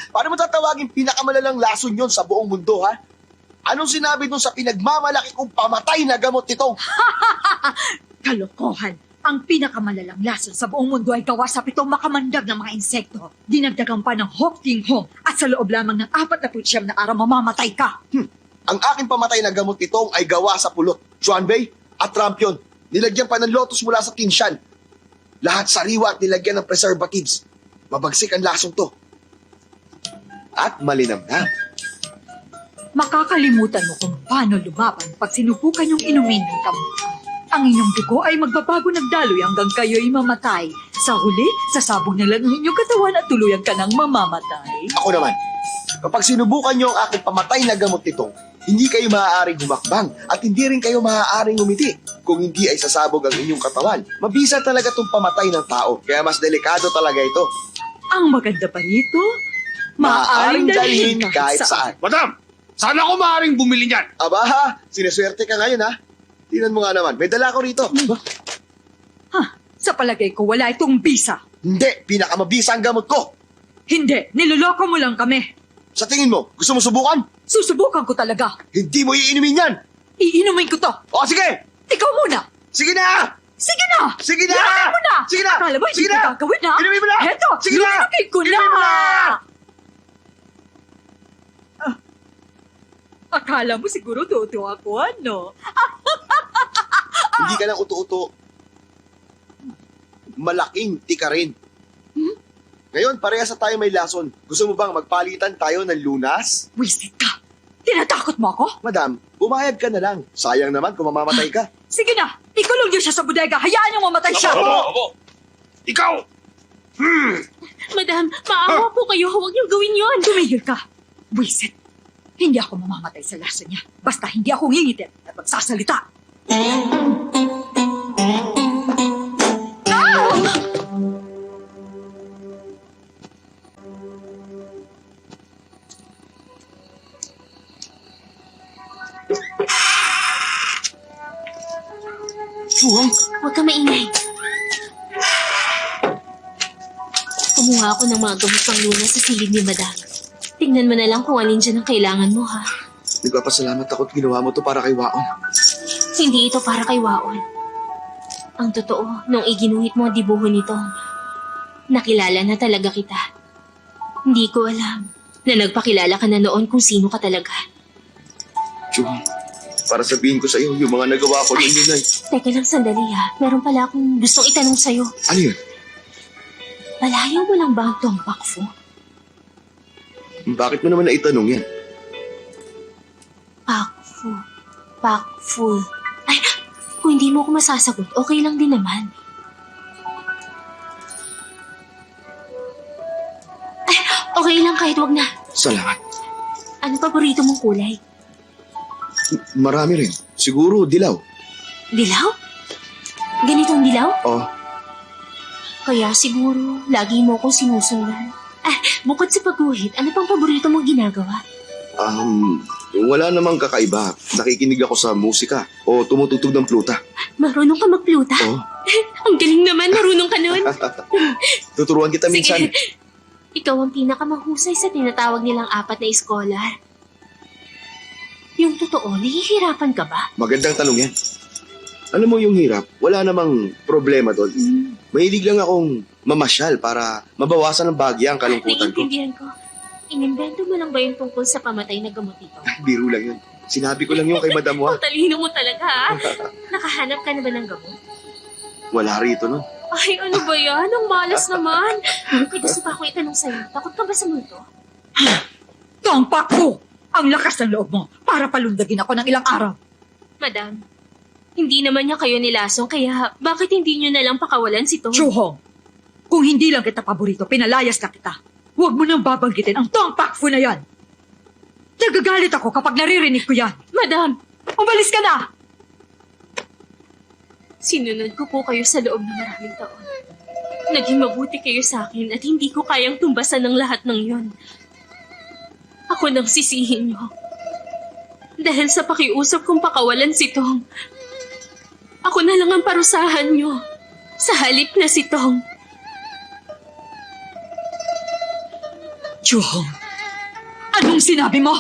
Paano mo tatawagin pinakamalalang lason yon sa buong mundo, ha? Anong sinabi dun sa pinagmamalaki kong pamatay na gamot nitong? Kalokohan. Ang pinakamalalang lason sa buong mundo ay gawa sa 7 makamandag ng mga insekto. Dinagdagan pa ng Hok Ting Hong at sa loob lamang ng 49 na araw mamamatay ka. Ang aking pamatay na gamot nitong ay gawa sa pulot, Chuanbei at Rampion. Nilagyan pa ng lotus mula sa Tinshan. Lahat sariwa at nilagyan ng preservatives. Mabagsik ang lasong to. At malinamnam. Makakalimutan mo kung paano lumaban pag sinubukan yung inumin ng kamot. Ang inyong dugo ay magbabago ng daloy hanggang kayo'y mamatay. Sa huli, sasabog na lang ang inyong katawan at tuluyan ka ng mamamatay. Ako naman, kapag sinubukan nyo ang aking pamatay na gamot nitong, hindi kayo maaaring humakbang at hindi rin kayo maaaring umiti. Kung hindi ay sasabog ang inyong katawan, mabisa talaga itong pamatay ng tao. Kaya mas delikado talaga ito. Ang maganda pa rito, maaaring dalhin kahit saan. Madam! Saan ako maaaring bumili niyan? Aba ha, sinaswerte ka ngayon, ha? Tingnan mo nga naman, may dala ko rito. Sa palagay ko, wala itong bisa. Hindi, pinakamabisa ang gamot ko. Hindi, niloloko mo lang kami. Sa tingin mo, gusto mo subukan? Susubukan ko talaga. Hindi mo iinumin yan. Iinumin ko to. O sige, Ikaw muna. sige na! Sige na! Sige na! Inumin mo na! Sige na! Akala mo, Sige hindi na! ko gagawin na? Inumin mo na! Heto, Sige na! inumin ko na! Inumin mo na! Akala mo siguro toto ako, ano? Hindi ka lang uto-uto. Malaking tika rin. Ngayon, parehas na tayo may lason. Gusto mo bang magpalitan tayo ng lunas? Wisit ka. Tinatakot mo ako? Madam, bumayag ka na lang. Sayang naman kung mamamatay ka. Sige na, ikulong niyo siya sa bodega. Hayaan niyong mamatay siya. Opo! Ikaw! Madam, maawa po kayo. Huwag niyong gawin yon. Tumigil ka. Wisit. Hindi ako mamamatay sa laso niya. Basta hindi ako ngingitin at magsasalita. Chuhong, Huwag ka maingay. Kumuha ako ng mga gamot pang luna sa silid ni Madam. Tingnan mo na lang kung alin dyan ang kailangan mo, ha? nagpapasalamat ako at ginawa mo to para kay Waon. Hindi ito para kay Waon. Ang totoo, nung iginuhit mo ang dibuho nito, nakilala na talaga kita. Hindi ko alam na nagpakilala ka na noon kung sino ka talaga. Chuhong, para sabihin ko sa iyo yung mga nagawa ko noon yun ay... Teka lang sandali ha. Meron pala akong gustong itanong sa'yo. Ano yun? Palayaw mo lang ba ang Tong Pak Fu? Bakit mo naman naitanong yan? Pak Fu. Pak Fu. Ay, kung hindi mo ako masasagot, okay lang din naman. Okay lang kahit wag na. Salamat. Ano paborito mong kulay? Marami rin. Siguro dilaw. Dilaw? Ganitong dilaw? Oh, Kaya siguro, lagi mo akong sinusundan. Bukod sa pagguhit, ano pang paborito mong ginagawa? wala namang kakaiba. Nakikinig ako sa musika o tumutugtog ng pluta. Marunong ka magpluta? Oh, Ang galing naman, marunong ka nun. tuturuan kita minsan. Sige, ikaw ang pinakamahusay sa tinatawag nilang 4 na scholar. Yung totoo, nahihirapan ka ba? Magandang tanong yan. Alam mo yung hirap, wala namang problema doon. Mahilig lang akong mamasyal para mabawasan ng bagya ang kalungkutan ko. Naiintindihan ko. Inimbento mo lang ba yung tungkol sa pamatay na gamot ito? Biro lang yun. Sinabi ko lang yun kay Madam Wa. Ang talino mo talaga, ha? Nakahanap ka na ba ng gamot? Wala rito nun. Ay, ano ba yan? Ang malas naman. May gusto pa akong itanong sa'yo. Takot ka ba sa multo? Tong Pakfu! Ang lakas ng loob mo para palundagin ako ng ilang araw. Madam, hindi naman niya kayo nilasong, kaya bakit hindi niyo na lang pakawalan si Tong? Chuhong, kung hindi lang kita paborito, pinalayas na kita. Huwag mo nang babanggitin ang Tong Pakfu na yan. Nagagalit ako kapag naririnig ko yan. Madam, Umalis ka na! sinunod ko po kayo sa loob ng maraming taon. Naging mabuti kayo sa akin at hindi ko kayang tumbasan ng lahat ng yon. Ako nang sisihin niyo. Dahil sa pakiusap kong pakawalan si Tong, ako na lang ang parusahan niyo. Sa halip na si Tong. Chuhong, anong sinabi mo?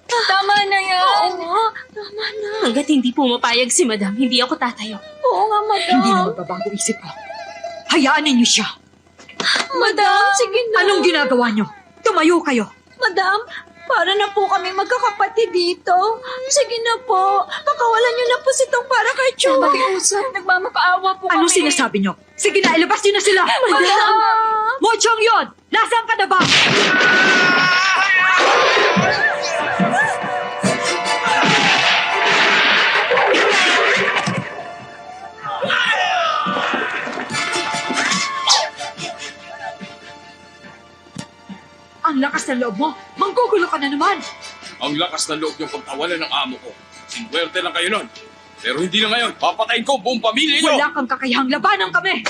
Tama na yan. Oo, tama na. Hanggat hindi pumapayag si Madam, hindi ako tatayo. Oo nga, Madam. Hindi na magbabago isip ko. Hayaan ninyo siya. Madam, sige na. Anong ginagawa niyo? Tumayo kayo. Madam, para na po kami magkakapatid dito. Sige na po. Pakawalan niyo na po si Tong para kay Chua. Nagmamakaawa po kami. Anong sinasabi niyo? Sige na, ilabas niyo na sila. Madam! Mochong yon! Nasaan ka na ba? Ang lakas ng loob mo. Manggugulo ka na naman. Ang lakas ng loob yung pagtawalan ng amo ko. Sinwerte lang kayo nun. Pero hindi na ngayon. Papatayin ko ang buong pamilya niyo. Wala kang kakayahang labanan kami.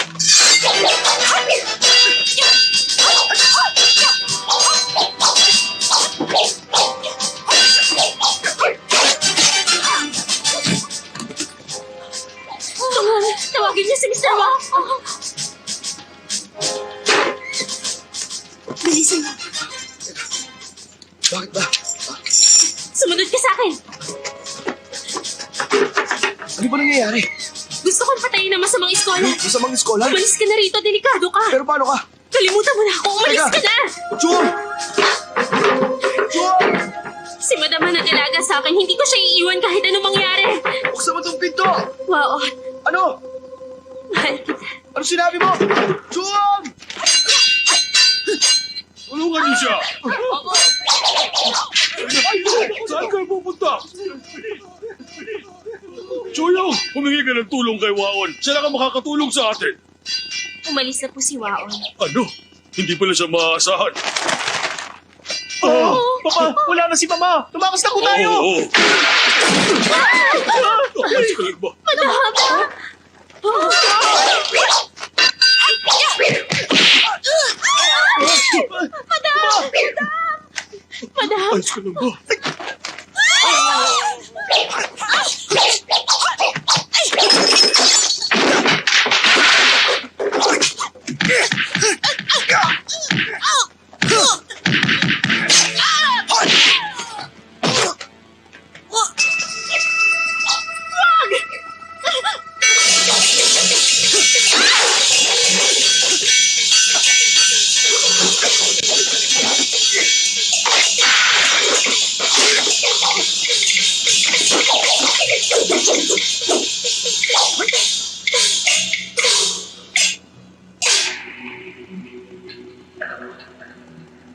Tawagin niyo si Mr. Wang. Bilisan mo. Bakit ba? Sumunod ka sa akin. Ano ba nangyayari? Gusto kong patayin ang masamang iskola. Sa mga scholar? Umalis ka na rito, delikado ka. Pero paano ka? Kalimutan mo na ako, umalis Teka. ka na. Chum! Chum! Si Madam ang nag-alaga sa akin, hindi ko siya iiwan kahit anong mangyari. Buksan mo itong pinto! Wow, Ano? mahal kita. Ano sinabi mo? Chum! Tulungan niyo siya! Saan kayo pupunta? Choyong, humingi ka ng tulong kay Waon. Siya lang ang makakatulong sa atin. Umalis na po si Waon. Ano? Hindi pala siya maaasahan. Papa, wala na si Mama. Tumakas na po tayo. Oo. Alis ka lang ba? Madam! Alis ka lang ba?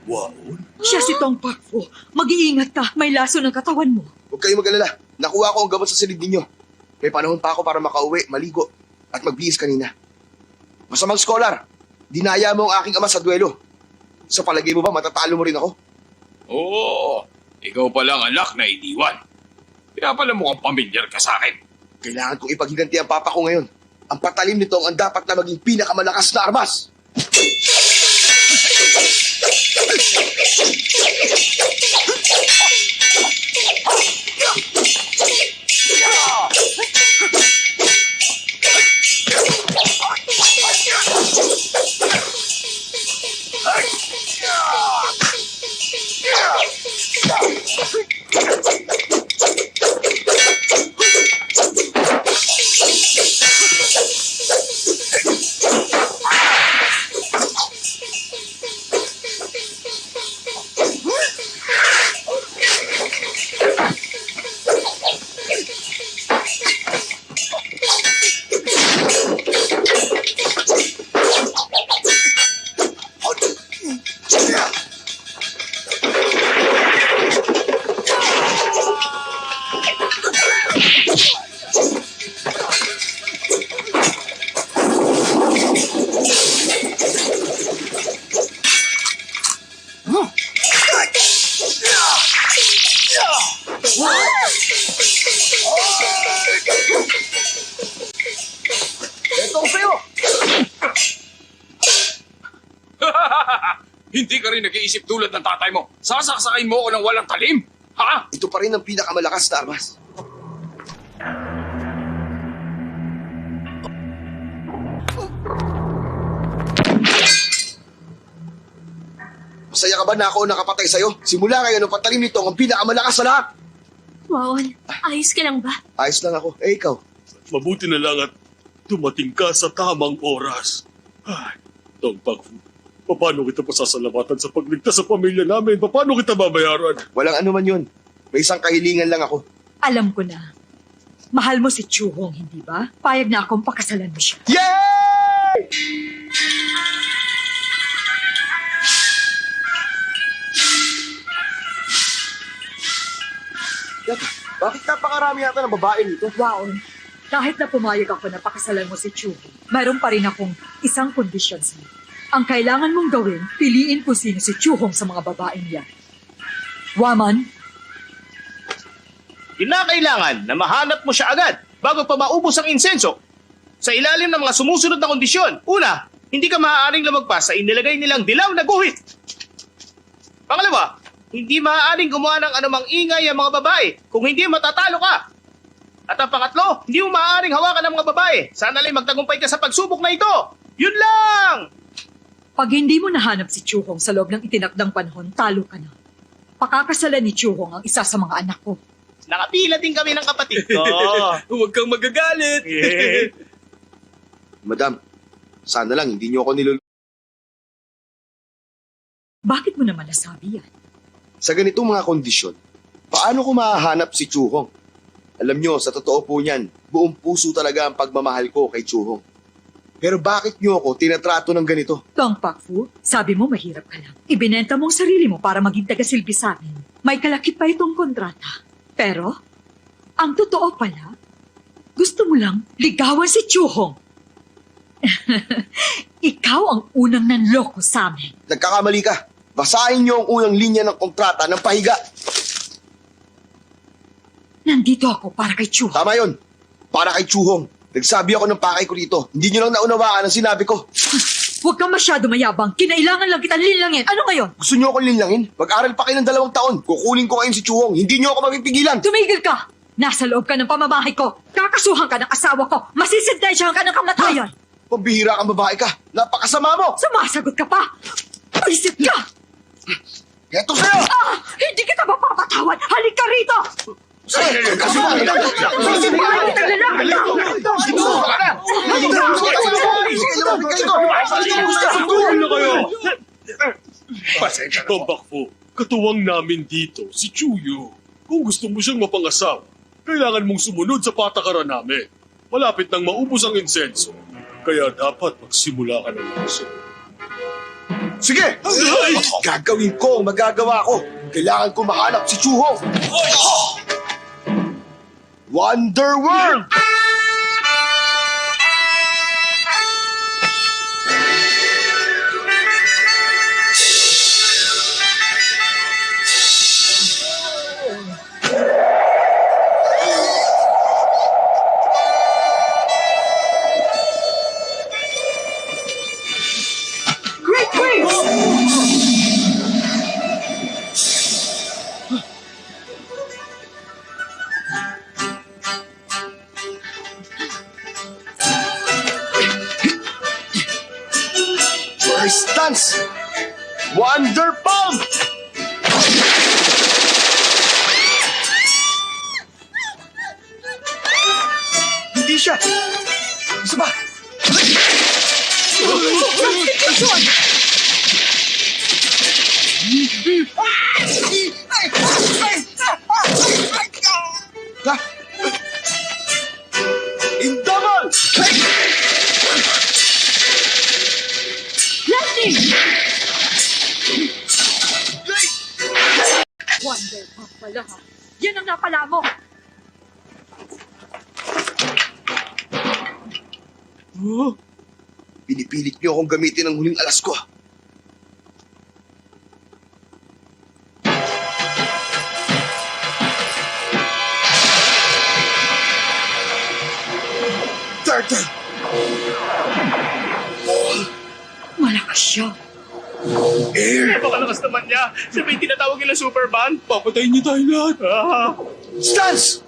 Waon? Siya si Tong Pakfu. Mag-iingat ka. May laso ng katawan mo. Huwag kayong mag-alala. Nakuha ko ang gamot sa silid ninyo. May panahon pa ako para makauwi, maligo, at magbihis kanina. Masamang scholar, dinaya mo ang aking ama sa duelo. Sa palagay mo ba matatalo mo rin ako? Oo, ikaw palang anak na iniwan. Kaya pala mukhang pamilyar ka sa akin. Kailangan kong ipaghiganti ang papa ko ngayon. Ang patalim nito ang dapat na maging pinakamalakas na armas. Hindi ka rin nag-iisip tulad ng tatay mo. Sasaksakin mo ako ng walang talim? Ha? Ito pa rin ang pinakamalakas na armas. Masaya ka ba na ako nakapatay sa'yo? Simula ngayon, ang patalim nito ang pinakamalakas sa lahat. Wawan, ayos ka lang ba? Ayos lang ako. Eh, ikaw? Mabuti na lang at dumating ka sa tamang oras. Ay, Tong Pakfu, paano kita pasasalamatan sa pagligtas sa pamilya namin? Paano kita babayaran? Walang ano man yun. May isang kahilingan lang ako. Alam ko na. Mahal mo si Chuhong, hindi ba? Payag na akong pakasalan mo siya. Yay! Yata, bakit napakarami yata ng babae nito? Wow. Kahit na pumayag ako na pakasalan mo si Chuhong, mayroon pa rin akong isang kondisyon sa'yo. Ang kailangan mong gawin, piliin kung sino si Chuhong sa mga babaeng yan. Waman, Kinakailangan na mahanap mo siya agad bago pa maubos ang insenso. Sa ilalim ng mga sumusunod na kondisyon. Una, hindi ka maaaring lumagpas sa inilagay nilang dilaw na guhit. Pangalawa, hindi maaaring gumawa ng anumang ingay ang mga babae kung hindi matatalo ka. At ang pangatlo, hindi mo maaaring hawakan ng mga babae. Sana lang magtagumpay ka sa pagsubok na ito. Yun lang! pag hindi mo nahanap si Chuhong sa loob ng itinakdang panahon, talo ka na. Pakakasalan ni Chuhong ang isa sa mga anak ko. Nakapila din kami ng kapatid ko. Huwag kang magagalit. Madam, sana lang hindi niyo ako Bakit mo naman nasabi yan? Sa ganitong mga kondisyon, paano ko mahahanap si Chuhong? Alam niyo, sa totoo po niyan, buong puso talaga ang pagmamahal ko kay Chuhong. Pero bakit niyo ako tinatrato ng ganito? Tong Pakfu, sabi mo mahirap ka lang. Ibinenta mo ang sarili mo para maging tagasilbi sa amin. May kalakip pa itong kontrata. Pero, ang totoo pala, gusto mo lang ligawan si Chuhong. Ikaw ang unang nanloko sa amin. Nagkakamali ka. Basahin niyo ang unang linya ng kontrata ng pahiga. Nandito ako para kay Chuhong. Tama yon. Para kay Chuhong. Nagsabi ako ng pakay ko rito. Hindi niyo lang naunawaan ang sinabi ko. Huwag kang masyado mayabang. Kinailangan lang kitang linlangin. Ano ngayon? Gusto niyo akong linlangin? Mag-aral pa kayo ng 2 taon. Kukunin ko kayo si Chuhong. Hindi niyo ako mapipigilan. Tumigil ka! Nasa loob ka ng pamamahay ko. Kakasuhan ka ng asawa ko. Masisintensyahan ka ng kamatayan. Pambihira kang babae ka. Napakasama mo. Sumasagot ka pa. Isip ka! Eto sa'yo! Hindi kita mapapatawad! Halika rito! Tong Pakfu, katuwang namin dito, si Chuyo. Kung gusto mo siyang mapangasawa, kailangan mong sumunod sa patakaran namin. Malapit nang maubos ang insenso. Kaya dapat magsimula ka ng puso. Sige! Gagawin ko ang magagawa ko. Kailangan ko mahanap si Chuhong. Wonder World! Stance! Wonder Pump! Hindi siya! Isa ba? Ha? In double! Lightning! Wonder Pump pala ha. Yan ang napala mo. Oh, pinipilit niyo akong gamitin ang huling alas ko. Turtle! Malakas siya. Air! Napakalakas naman niya. Siya ba yung tinatawag nila Superman? Papatayin niyo tayo lahat. Stance!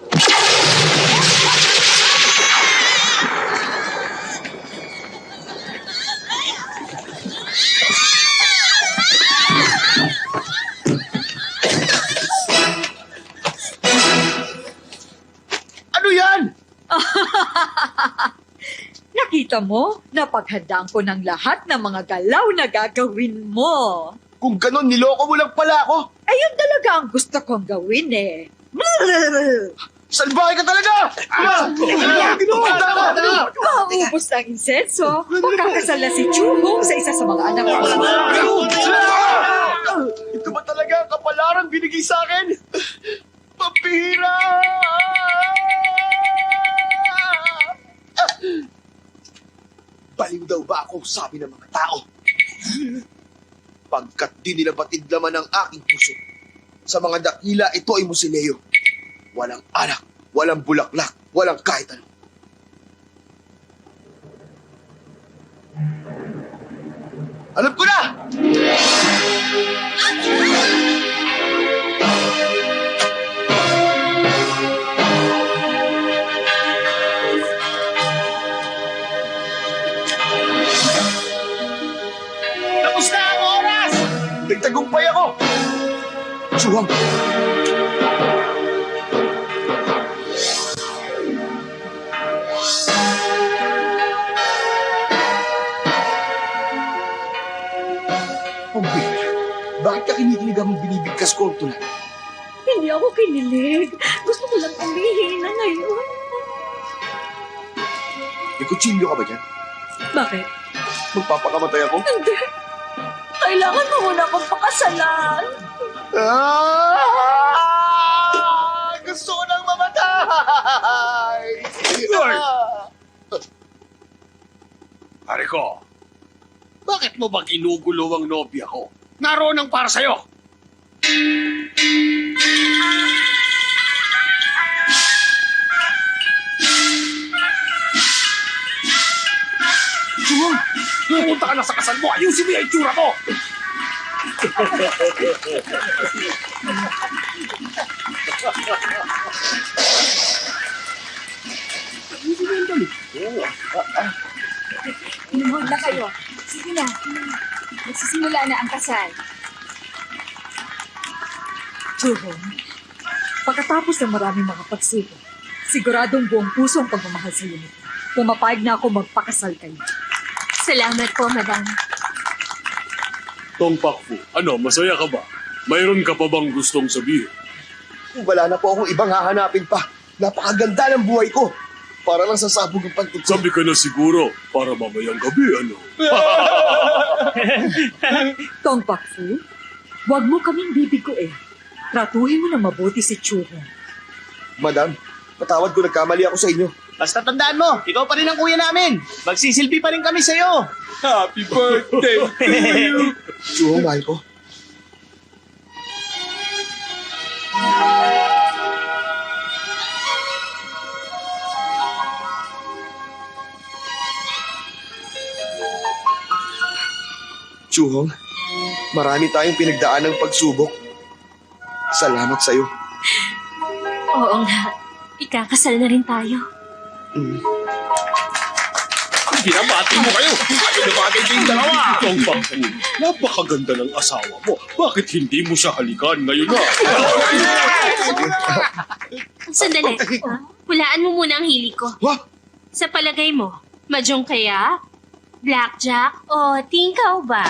Ano yan? Nakita mo? Napaghandaan ko ng lahat ng mga galaw na gagawin mo. Kung ganon, niloko mo lang pala ako. Ayun talaga ang gusto kong gawin eh. Salbahe ka talaga! Maubos ng insenso. Magkakasal na si Chubong sa isa sa mga anak ko. Ito ba talaga ang kapalarang binigay sa akin? Pampihira! Baliw daw ba ako, sabi ng mga tao? Pagkat di nila batid laman ang aking puso. Sa mga dakila, ito ay musileo. Walang anak, walang bulaklak, walang kahit ano. Alam ko na! Tapos na ang oras! Nagtagumpay ako! Chuwang! Pambira, bakit ka kinikilig ang binibigkas ko ang tulad? Hindi ako kinilig. Gusto ko lang umihi na ngayon. May kutsilyo ka ba dyan? Bakit? Magpapakamatay ako? Hindi. Kailangan mo muna akong pakasalan. Gusto ko nang mamatay! Lord! Pare ko, bakit mo ba ginugulo ang nobya ko? Naroon ang para sa'yo. Pumunta ka na sa kasal mo. Ayusin mo yung itsura mo. Inuhod na kayo. Sige na. Magsisimula na ang kasal. Chubong, pagkatapos ng maraming mga pagsubok, siguradong buong puso ang pagmamahal sa iyo. Pumapayag na ako magpakasal kayo. Salamat po, madam. Tong Pakfu, ano, masaya ka ba? Mayroon ka pa bang gustong sabihin? Wala na po akong ibang hahanapin pa. Napakaganda ng buhay ko. Para lang sa sabog ng pantutso. Sabi ka na siguro, para mamayang gabi, ano? Tong Pakfu, huwag mo kaming bibiguin. Tratuhin mo na mabuti si Chubong. Madam, patawad ko nagkamali ako sa inyo. Basta tandaan mo, ikaw pa rin ang kuya namin. Magsisilbi pa rin kami sa'yo. Happy birthday to you! Chuhong, mahal ko. Chuhong, marami tayong pinagdaan ng pagsubok. Salamat sa'yo. Oo nga. Ikakasal na rin tayo. Binabati mo kayo. Ano na bagay kayong dalawa? Ikaw Manong Pakfu, napakaganda ng asawa mo. Bakit hindi mo siya halikan ngayon na? Sandali. Hulaan mo muna ang hili ko. What? Sa palagay mo, mahjong kaya? Blackjack o tingkaw ba?